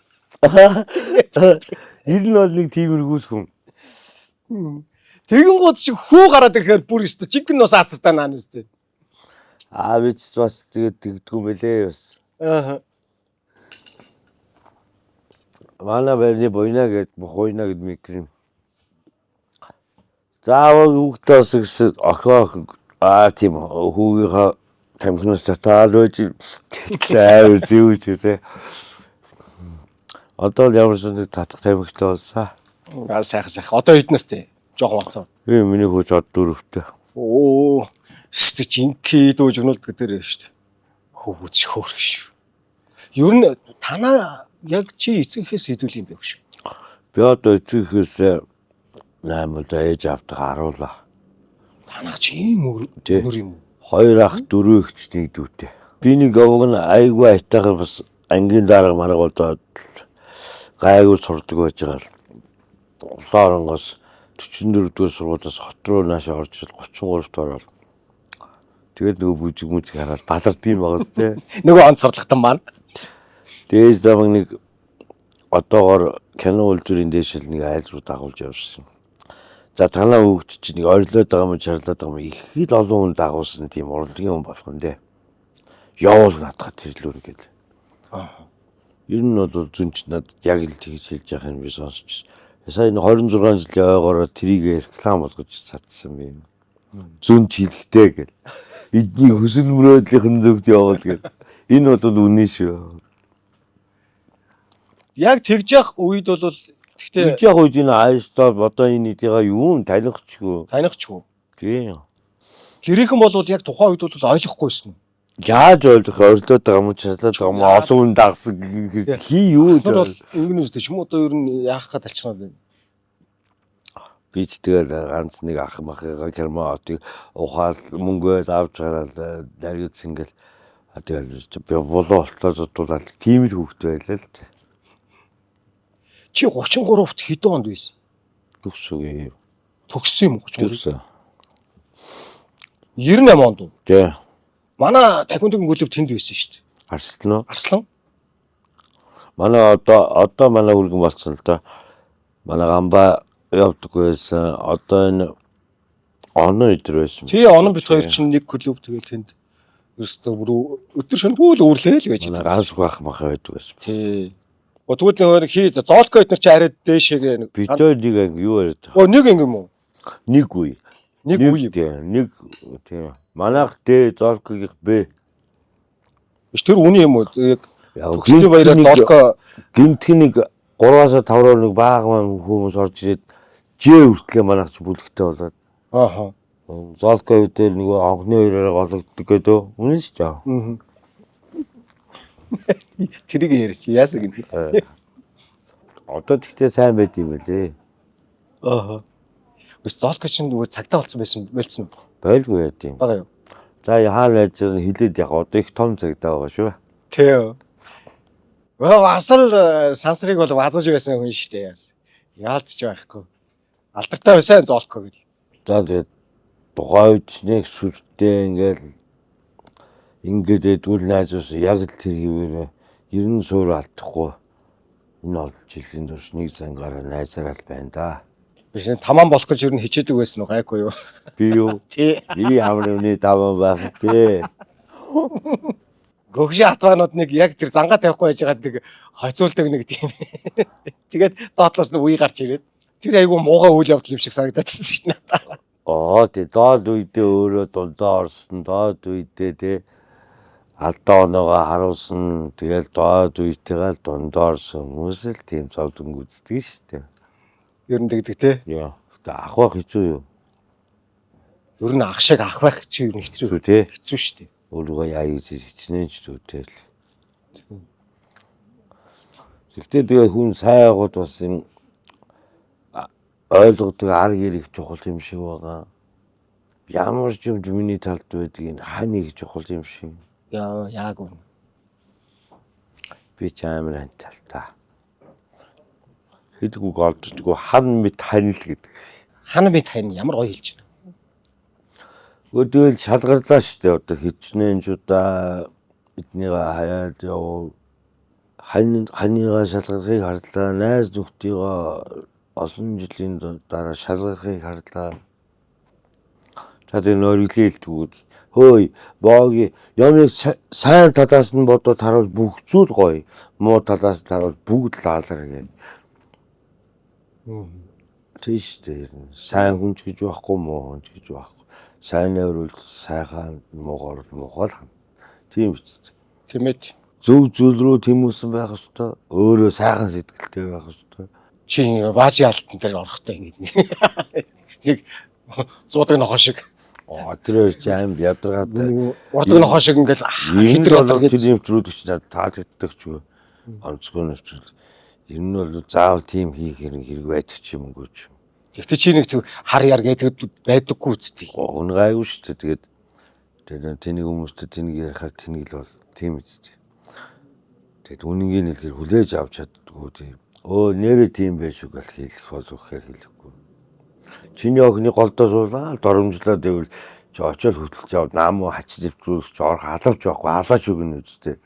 Ер нь бол нэг тиймэрхүүс хүн. Тэгэн гот шиг хүү гараад ирэхээр бүр өстө чигэн нус аацтай наа нэстэ. Би ч бас тэгээд тэгдэггүй мөлий бас. Аа. Манай байрны бойна гэд бохойна гэд микрим. Заавал хүүхдээс гэсэн охоо тийм хүүгийнхаа тамхинаас татаад байж аавар зүүж үзээ. Одоо л ямар ч нэг татах тамхитай болсон. Сайхан. Одоо хэднээс тий? Жохон болцоо. Миний хөөж од дөрөвтэй. Оо. Стич инки дүүж өнөлд гэдэг шүү дээ. Хөөж хөөрх шүү. Ер нь танаа яг чи эцэгхээс хэдүүл юм бэ шүү. Би одоо эцэгхээс 8 удаа ээж автах харуулаа. Танах чи ийм өнөр юм уу? 2 ах 4 эгч нэг дүүтэй. Би нэг овог нь айгүй айтайгаар бас ангийн дарга марга болоод гайгүй сурдаг байж байгаа л. Улаангоос 44 дэх сургуулиас хот руу наашаа орж 33-т ороод. Тэгээд нөгөө бүжиг хараад балардсан байгаа зү. Нөгөө онцорлогтон маань. Дээж замаг нэг одоогоор кино үйлдвэрийн дэшил нэг айл руу дагуулж явсан. За танаа хүүхд чинь нэг орилоод байгаа юм чарлаад байгаа юм их л олон хүн дагуулсан тийм урлагийн хүн болох нь дээ. Явуул надад тэрлүүр гээд. Ер нь бол зүн ч надад яг л тэгж хэлж яах юм би сонсч. Сая 26 жилийн ойгоор трийг реклам болгож цацсан би. Зүн ч хэлэхтэй гэл. Эдний хөсөл мөрөөдлийнхэн зөвд яваад гээд. Энэ бол үнэн шүү. Яг тэгж явах үед бол тэгтээ Тэгж яг үед энэ айстаа одоо энэ эдийга юу танихгүй. танихчгүй. Тийм. Гэрийнхэн бол яг тухайн үед бол ойлгохгүйсэн. Яаж ойлгох орилоод байгаа юм чарлаад байгаа юм олон хүн дагсан хий юу Тэр бол ингэнэстэй ч юм уу одоо ер нь яах гээд алчнаад байна. би ч тэгэл ганц нэг ах махыгаа кермаатыг ухаал мөнгөө авч гараад даргиц ингээл тэгэл би болоо болтлоо зодуулаад тийм л хөвгт байлаа л. Чи 33-т хэдэн онд байсан? Төгсөв. Төгссөн юм 33. Төгсөө. 98 онд уу? Тэ. Манай тахиунтгийн гөлөв тэнд байсан шүү дээ. Арслан уу? Арслан. Манай одоо манай хүргэн болсон л да. Манай гамба явдаг байсан. Одоо энэ оноо өдр байсан. Тий, онон бит хоёр чинь нэг клуб тэгээ тэнд өстө өдөр шөнө бүл уурлаа л байж манай ганс бах мах байдаг байсан. Тий. Тэгвэл нөр хий зоолко эднэр чи арай дээшээгээ нэг Бид нэг анги юу яриад. нэг ингэ юм уу? Нэг үе. Нэг үе. Нэг тийм. Манайх Д зоолкогийн Б. Биш тэр үний юм уу? Яг Яг төгсний баяраар зоолко гинтхэн нэг 3-аас 5 руу нэг баахан хүмүүс орж ирээд Ж хүртлээ манайх ч бүлэгтэй болоод. ааха. Зоолко үедээ нөгөө анхны хоёроо гологддог гэдэг үнэн шүү дээ. Аа. Тэрийг ярьж яасаг юм. Одоо тэгтээ сайн байд юм байлээ. Ааха. Биш зоолко чинь нөгөө цагтаа болсон байлцсан уу? Байлгүй яа тийм. Бага юу. За хаана яаж хилээд яг одоо их том цагтаа байгаа шүү. Тий. Асал сансрыг бол вазаж байсан хүн шүү дээ. Яалтч байхгүй. Алдартай байсан зоолко гэл. За тэгээд тухайн үед нэг сүртэй ингээд эдгүүл найзуус яг л тэр хിവэрэ 90 суур алдахгүй энэ олон жилийн турш нэг цангаараа найзараа л байна да. Биш таман болох гэж ер нь хичээдэг байсан уу гайгүй юу? Би юу? Тий. Би амрны таван байх гээ. Гөгшин хатваанууд нэг яг тэр зангаа тавихгүй байж байгаа нэг хоцуулдаг нэг тийм. Тэгээд доотлоос нь үе гарч ирээд тэр айгүй муухай үйл явдал юм шиг санагдаад байна шүү дээ. Тэ доод үедээ өөрөө дундаа орсон доод үедээ тэ алдаа оноогоо харуулсан тэгэл доод үетэйгээ дундаа орсон хүмүүс л тийм зовлон үздэг шүү дээ. Ер нь тэгдэг те. Яа. Ах байх хэцүү юу? Ер нь ах шиг ах байх чи ер нь Зү тий. хэцүү шүү дээ. Өөрийгөө яа гэж хичнээн ч зүтэй л. Тэгтээ тэгээ хүн сайн байгууд бас юм ойлгодог ар гэрийг чухал юм шиг байгаа. Ямар ч юм миний талд байдгийг ханыг чухал юм шиг. Яг үнэ. Би ч амар хантай л та. Хэдгүү голдчихгүй хан мэд ханил гэдэг. Хана би тань ямар гоё хэлж байна. Өдөөл шалгарлаа штэ одоо хичнээн жудаа эднийгээ хаяад яв ханыгаа шалгахыг харлаа. Найз нөхдийгөө олон жилийн дараа шалгахыг харлаа. За тэр нөрөглөөлтгүүд хөөе бооги ямыг сайн талаас нь бодоод харуул бүх зүйл гоё. Муу талаас нь харуул бүгд лаалар гэж. Тийш дээ. Сайн хүн ч гэж байхгүй муу хүн ч гэж байхгүй. Сайн нэрвэл сайхан муугаар муугаар. Тийм биз. Тэмээд Зөв зүйл рүү тэмүүлсэн байх ёстой. Өөрөө сайхан сэтгэлтэй байх ёстой. чи баажи алтан дээр орохдоо ингэж нэг зуудаг нохоо шиг Тэр ч аим ядаргаатай. урдаг нохоо шиг ингээл Хитэр болоод тэр нэвтрүүд ч таалагддаг ч юу. Онцгой нэвтрүүд. Ер нь бол заавал тийм хийх хэрэг байдаг ч юм уу ч. Гэхдээ чи нэг хар яр гэдэг байдаггүй үсттэй. Өн гайгүй шүү дээ. Тэгээд тэнийг хүмүүстэй тэнийг ярихаар тэнийг л бол тийм үсттэй. Тэгээд үнэнгийн хэлээр хүлээж авч чаддгүй тийм. Нэрээ тийм байж үг л хэлэх болов гэхээр хэлэхгүй. Чиний охины голдоо суулаад доромжлоод ивэл чи очиод хөтлөж аваад наамуу хачиж дэвтрүүлж орох алавч байхгүй алаач өгнө үстэй.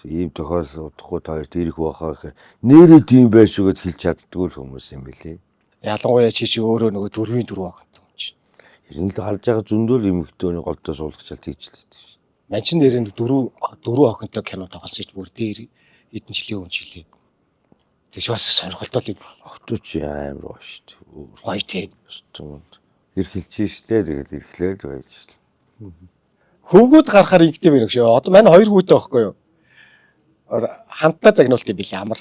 Ийм тохиолдол удахгүй хоёрт ирэх байхаа гэхээр нэрээ тийм байж үгэд хэлж чаддгүй л хүмүүс юм билий. Ялангуяа чи өөрөө нөгөө дөрвийн дөрөв ахтай юм чинь. Ер нь л харж байгаа зөндөл эмэгтэйний голдоо суулгах чал тийж л байдаг шин. Ман чин нэрээ дөрөв охинтой кино тоглосон ч бүр дээр эдэн жилийн өмнө жилээ. Тэгш бас сонирхолтой юм. Огтуч амар гоё шүү дээ. Гоё тийм. Ирхэлж штэ тэгэл ирхлээ л байж шин. Хөвгүүд гарахаар игдэв байх шүү. Одоо манай хоёр хүүтэй байхгүй юу? Хамтдаа загнуулт юм билээ амар.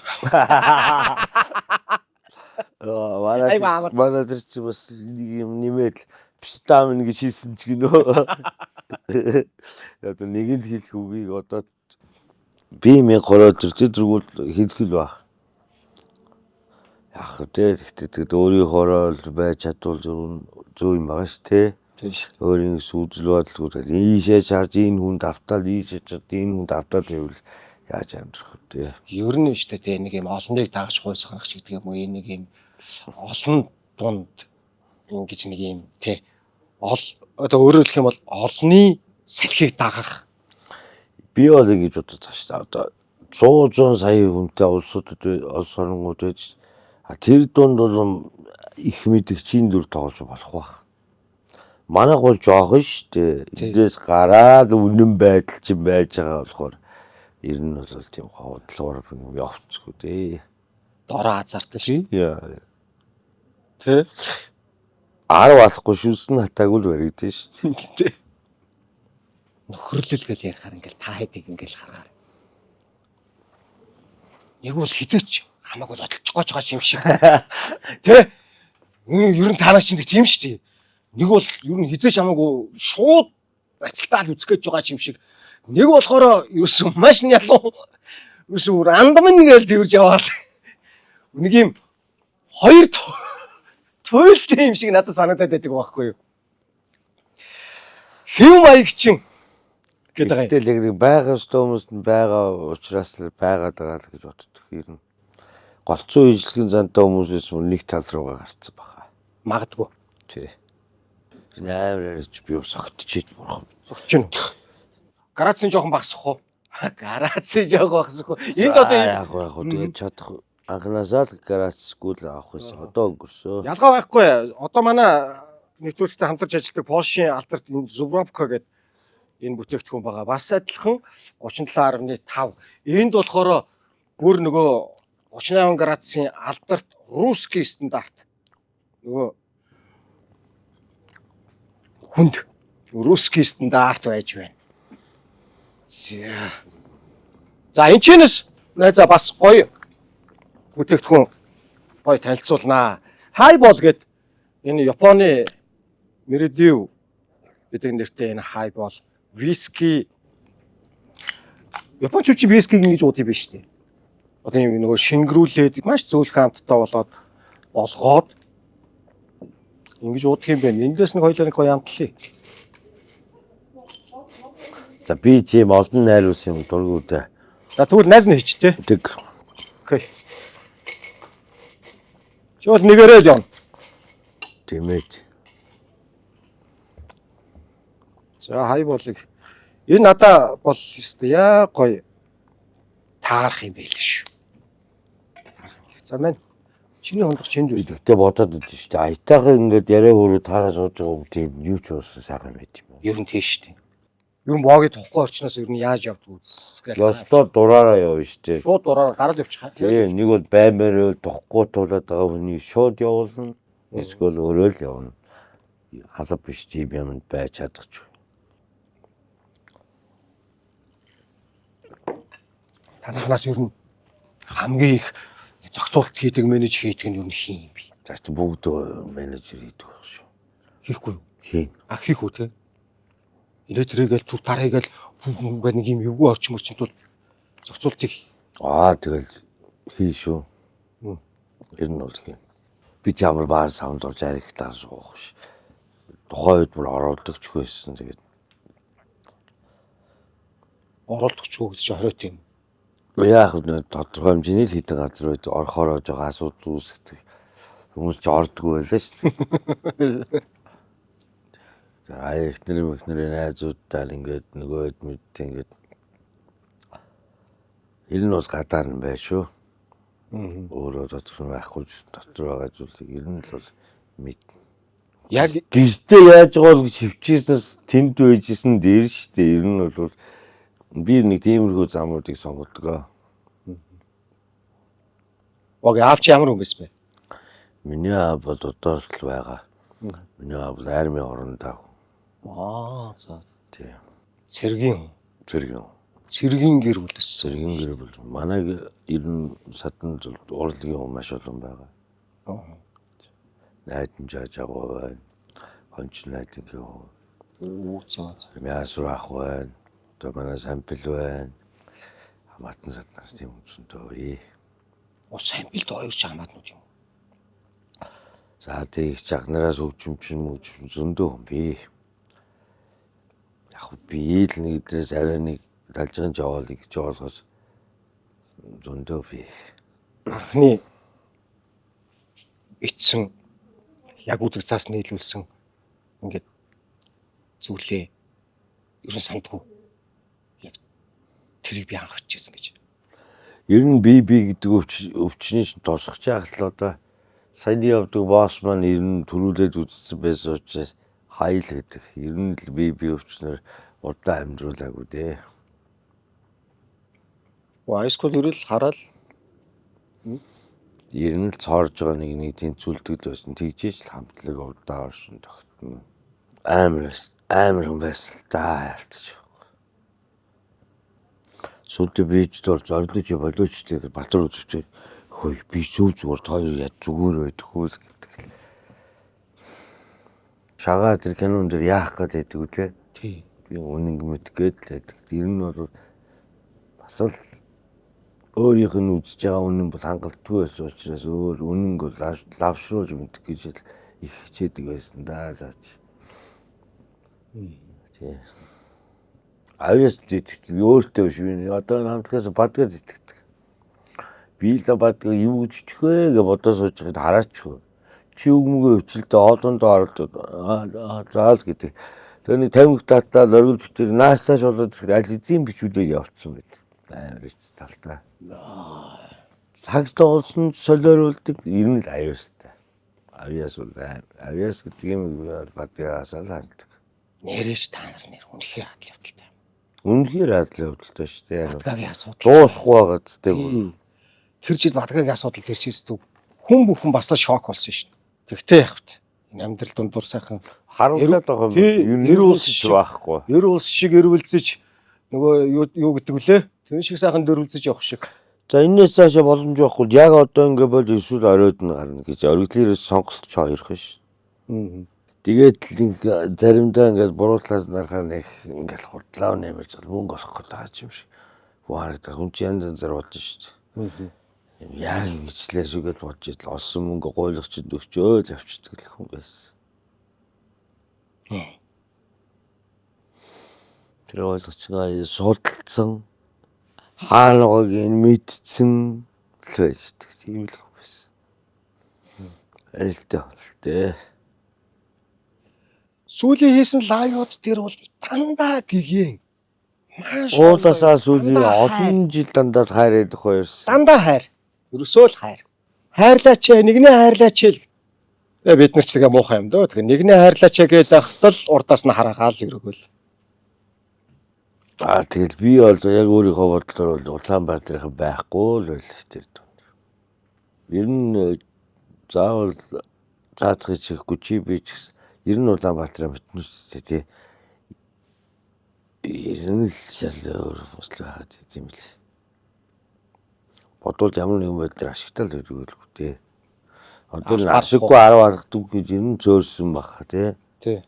Манай тэр чи бас нэг юм нэмээд пистамин гэж хийсэн ч гинөө. Яг нэгэнд хэлэх үгийг одоо би минь гороо зэрэгүүл хэлэх л баг. Яг тэгээд өөрийнхоороо л байж чадвал зөв юм байгаа шүү те. Тийм шүү. Өөрийн сүүзэл бодлогоор ийшээ чарж энэ хүнд автаад ийшээ чад энэ хүнд автаад байвал яаж амьдрах вэ те. Ер нь шүү дээ нэг юм олныг дагаж гойсгох гэдэг юм уу нэг юм олон дунд ингэж нэг юм те одоо өөрөөр хэлэх юм бол олонний салхийг дагах. Би бол гэж бодож байгаа шүү дээ. Одоо 100 сая хүнтэй улсуудад улс оронгууд байж тэр дунд бол их мэдгчийн дүр тоглож болох байх. Манайх бол жоох шүү дээ. Эндээс гараад үнэн байдал чинь байж байгаа болохоор ер нь бол тийм хавдлуур юм явцгүй дээ. Дороо азартай шүү. Тэ 10 болохгүй шүлсэн хатаагүй л баригдэн шүү дээ. Нөхөрлөл гэж ярихаар ингээл та хэдийг ингээл харахаар. Нэг бол хизээч хамаагүй зодтолж байгаа юм шиг. Тэ? Ер нь танаас чинь тийм шүү дээ. Нэг бол ер нь хизээч хамаагүй шууд бацалтаад үзэх гэж байгаа юм шиг. Нэг болохоор ерөөсөн маш ялуу. Ерөөсөн рандом нэгэл тэрж яваад. Нэг юм хоёр туйлтай юм шиг надад санагдаад байдаг байхгүй юу? Хэв маягчин гэдэг. Тэгэл байгаа хүмүүс нь байгаа учраас л байгаад байгаа л гэж боддог юм. Голцоо ижлэгийн зантай хүмүүсээс нэг тал руугаа гарцсан баха. Магадгүй. Тий. Нээр ч би согтчихэд бурхан. Согч нь. Гарацын жоохон багсах уу? Гарацын жоохон багсах уу? Энд одоо яг тэгээд чадах анханасаа л гарацгүй л авах байсан. Одоо өнгөрсөө. Ялгаа байхгүй. Одоо манай нэвтрүүлэгтээ хамтарч ажилладаг Польшийн алдарт энэ Зубровка гэдэг энэ бүтээгдэхүүн байгаа. Бас адилхан 37.5. Энд болохоор бүр нөгөө 38 градусын алдарт русский стандарт. Нөгөө хүнд русский стандарт байж байна. За энэ чинээс найзаа бас гоё бүтээгдэхүүн гоё танилцуулнаа. Хайбол гэдэг энэ Японы Меридив гэдэг нэртэй энэ хайбол виски Японч вискиг ингэж уудсан биш үү? Одоо юм нөгөө шингэрүүлээд маш зөөлхөн хамттай болгоод ингэж уудах юм байна. Эндээс нэг хоёулаа нэг гоё амтлаа. За би ч юм олон найруулс юм дургуудаа. За тэгвэл найз нь хийч тээ. Тэг. Окей. Чөөл нэгээрээ л явна. Тэмээд. За хай болыг. Энэ надаа бол ёстой яа гоё таарах юм байл шүү. За мэн чиний хондох чинд үү? Тэгтээ бодоод өгдөө шүү дээ. Аятайхан ингээд яриа хөрөө таараа сууж байгаа юм тийм юу ч уусан сайхан байт юм байна. Ер нь тийш шүү дээ. Ер нь богийн тухгүй орчноос ер нь яаж явдаг үз. Ёстой дураараа явна шүү дээ. Шууд дураар гараад явчих. Тэгээ нэг бол баймаар тухгүй туулаад байгаа хүний шууд явуулна. Эсвэл өөрөө л явна. Халав биш тийм юмд байж чадахгүй. Танаас ер нь хамгийн их зохицуулт хийдэг менеж хийдэг нь ер нь хин юм би. За чи бүгд менежер хийдэг байх шүү. Хийхгүй юу? Хийн. А хийх үү те? Ирээдрэгээл түр тарайгээл ингээд нэг юм эвгүй орчим тул зохицуултыг Тэгэл хий шүү. Ер нь бол хийн. Би ч ямар баар саунд орж арихтаар суух ш. Тухайн үед бүр оролдогч байсан тэгээд оролдогчгүй гэж хориот юм. яг нь тодорхой хэмжээний л хитэн газар үед орохоор ож байгаа асуудал үүсдэг. Хүмүүс ч ордгоо байлаа шүү дээ. За эхнэрийн найзуудтай ингээд нөгөөд мэд ингээд ер нь бол гадаар нь bay шүү. Өөрөө дотор байхгүй дотор байгаа зүйлийг ер нь л бол мэд. Яг гэртээ яаж байгаа бол шивчээснээс тэнд байжсэн дээр шүү дээ. Ер нь бол би нэг тиймэрхүү замуудыг сонгодог. Ог аав чи ямар хүн байсан бэ? Миний аав бол одоо л байгаа. Миний аав бол армийн оронд аа. За. Тий. Цэргийн гэр бүлээс. Цэргийн гэр бүл. Манай ер нь садан урлагийн хүн маш олон байгаа. Найдамжааж байгаа байна. Хонч найдгийн хүн. За. Мясур ах байна. Одоо манай сампл байна. Хамаатан саднаар тийм үнцэнтэй. Сампл доо хоёр ч хамаатнууд юм. За тийм их чагнараас өвчмчин зөндөө хүн би. Яг би л нэг дээрээс арай нэг далжгын жаваал гэж ойлгоос зөндөө би. Анхны ицсэн яг үзэг цаас нийлүүлсэн ингээд зүйлээ ер нь сандгүй. Яг тэрийг би анх хэлчихсэн гэж. Ер нь би гэдэг өвчний тосгоч яах л одоо сайн явдаг босс маань ер нь төрүүлээд үзсэн байсан учраас хайл гэдэг. Ер нь л би өвчнөр удаан амьдруулаагүй дээ. Айскул ирэл хараад Ер нь л цоорж байгаа нэг тэнцүүлдэг л байсан. Тэгжээж л хамтлаг удаан оршин тогтно. Амар хүн байсан л да ялтчих. Сүлдө бийж дор зордож болооч тэгээд Батар үзвчээ хөөе би зүгээр хоёр яд зүгээр байдаг хөөс гэдэг. Шагаа тэр кинон дээр яах гэдэг үлээ. тий. Би үнэн мэдгээд л байдаг. Тэр нь бол бас л өөрийнх нь үзэж байгаа үнэн бол хангалтгүй байсан учраас өөр үнэн бол лавшруулж мэдэх гэж их хичээдэг байсан да заач. Тий. Авьяас өөртөө биш би одоо хамтлагаас бадгаар итгэдэг. Би л бадгаар юу гэж чөхөө гэж бодож сууж байхад хараач. Чи өгмөгөө өвчлөлтөө хоолондоо оролдоод заал гэдэг. Тэр нэг 50 татаа оргил битэр наасааш болоод аль эзэн бичүүлээ явуулсан байт. Амар их талтаа. Цагс тоолсон солиоруулдаг ер нь л авьяастай. Авьяас бол авьяас гэдэг юм бадгаас л хардаг. Нэрэж та нар нэр үнэхээр адал явдалтай. Үнэхээр адал явдалтай шүү дээ. Бадгагийн асуудал. Дуусахгүй байгаа гэдэг. Тэр жил бадгагийн асуудал төрчихсэн. Хүн бүхэн бас шок болсон шин. Тэгтээ яг хт. Энэ амьдрал дундуур сайхан харуулдаг байгаа юм. Ер улс шиг байхгүй. Ер улс шиг эрүүлзэж нөгөө юу гэдэг вүлээ? Тэр шиг сайхан дөрвөлзэж явах шиг. За энэс цаашаа боломж байхгүй. Яг одоо ингэ бол эсвэл оройд нь гарна гэж оргилээрээс сонголт ч хоёр хэн ш. Тэгээд заримдаа ингээд буруутлагаас нарахаар нэг ингээд худлаа нэмэрч мөнгө олох гээд байгаа юм шиг. Харагдаа хүн чинь янз янзаар болж шүү дээ. Яг ингэчлээ шүүгээд бодож идэл олсон мөнгө гуйлгч өгчөө завчдаг л хүн байсан. Тэр ойлгочгаа судалсан хаалгыг мэдсэн л байж тийм л хүн байсан. Элтэй. Сүүлийн хийсэн лайвууд дээр бол дандаа гэгэн. Маш Уулаасаа сүүлийн олон жил дандаа хайраад хоёрсан. дандаа хайр. Ерөөсөө л хайр. Хайрлаач нэгнээ хайрлаач л. Бид нар ч тэгээ муухай юм дөө. Тэгээ нэгнээ хайрлаач гэдэг ахтал урдаас нь хараагаал өрөөгөл. Тэгэл би бол яг өөрийнхөө бодлоор бол Улаанбаатарынхан байхгүй л байл тэр дунд. Ер нь заавал цаацгыг чихгүй чи би ч гэсэн ер нь Улаанбаатарын бүтнүүчтэй тий. Ер нь л шал өөр фосл байгаад тийм л. Бодвол ямар нэгэн байдлаар ашигтай л өгөөлгүй тий. Одоо л ашиггүй 10 алгадгүй гэж ер нь зөөрсөн баха тий. Тий.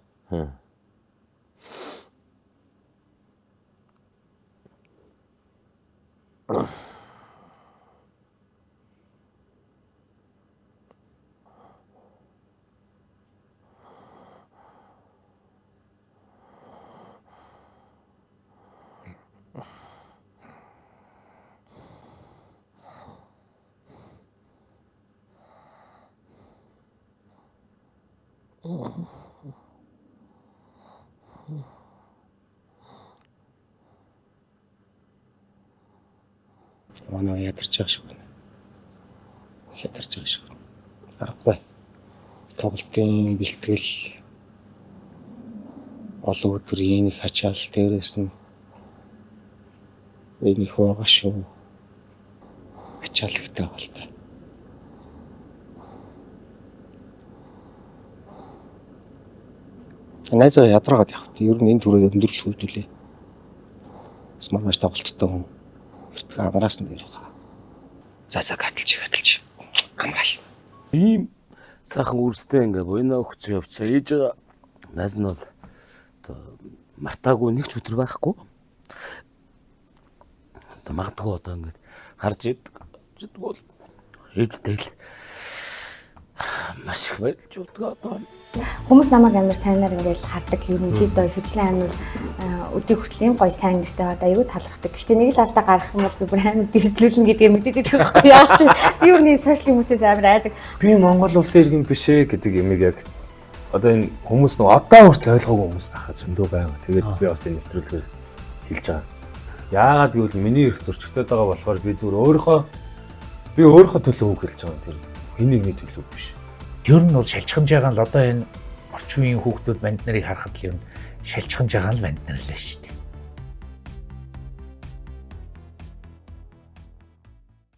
Манай ядарч байгаа шиг байна. Ядарч байгаа шиг. Аргагүй. Тоглолтын бэлтгэл олон өдөр энийг хачаал дээрээс нь энийг байгаа шүү. Ачаалагтай болтой. Найзаа ядраагаад явах. Ер нь энэ түрээ өндөр шүүдүүлээ. Смаргаш тоглолттой хүн. Амраас нь ирэх. Засаа гаталж. Амраал. Ийм сайхан үрстэй ингээ буйнаа өгцөө явцаа. Ээж наз нь бол одоо мартаагүй нэг ч өдөр байхгүй. Одоо магадгүй одоо ингээ харж иддэг бол ээжтэй л маш их байдалж удаа одоо. Хүмүүс намайг амар сайнаар ингээл хардаг. Ерөнхийдөө хөвчлэн амар өдий хүртэл юм гоё сайн нэртэй одоо аюу талархдаг. Гэхдээ нэг л алдаа гарах юм бол би бүр амар дэрслүүлнэ гэдгийг мэдээд байдаг байхгүй яа чи. Би юу нэг сошиал хүмүүсээс амар айдаг. Би Монгол улсын иргэн биш ээ гэдэг юмыг яг одоо энэ хүмүүс нэг одоо хүртэл ойлгоогүй хүмүүс ахаа зөндөө байна. Тэгээд би бас энэ нэвтрүүлгээр хэлж байгаа. Яагаад гэвэл миний эрх зөрчигдөд байгаа болохоор би зүгээр өөрийнхөө төлөө үг хэлж байгаа. Тэр хэний нэг төлөө биш. Ер нь бол шалчхамж байгаа л одоо энэ орчин үеийн хүүхдүүд банд нарыг харахад л ер нь шалчхамж байгаа л банд нар л шүү дээ.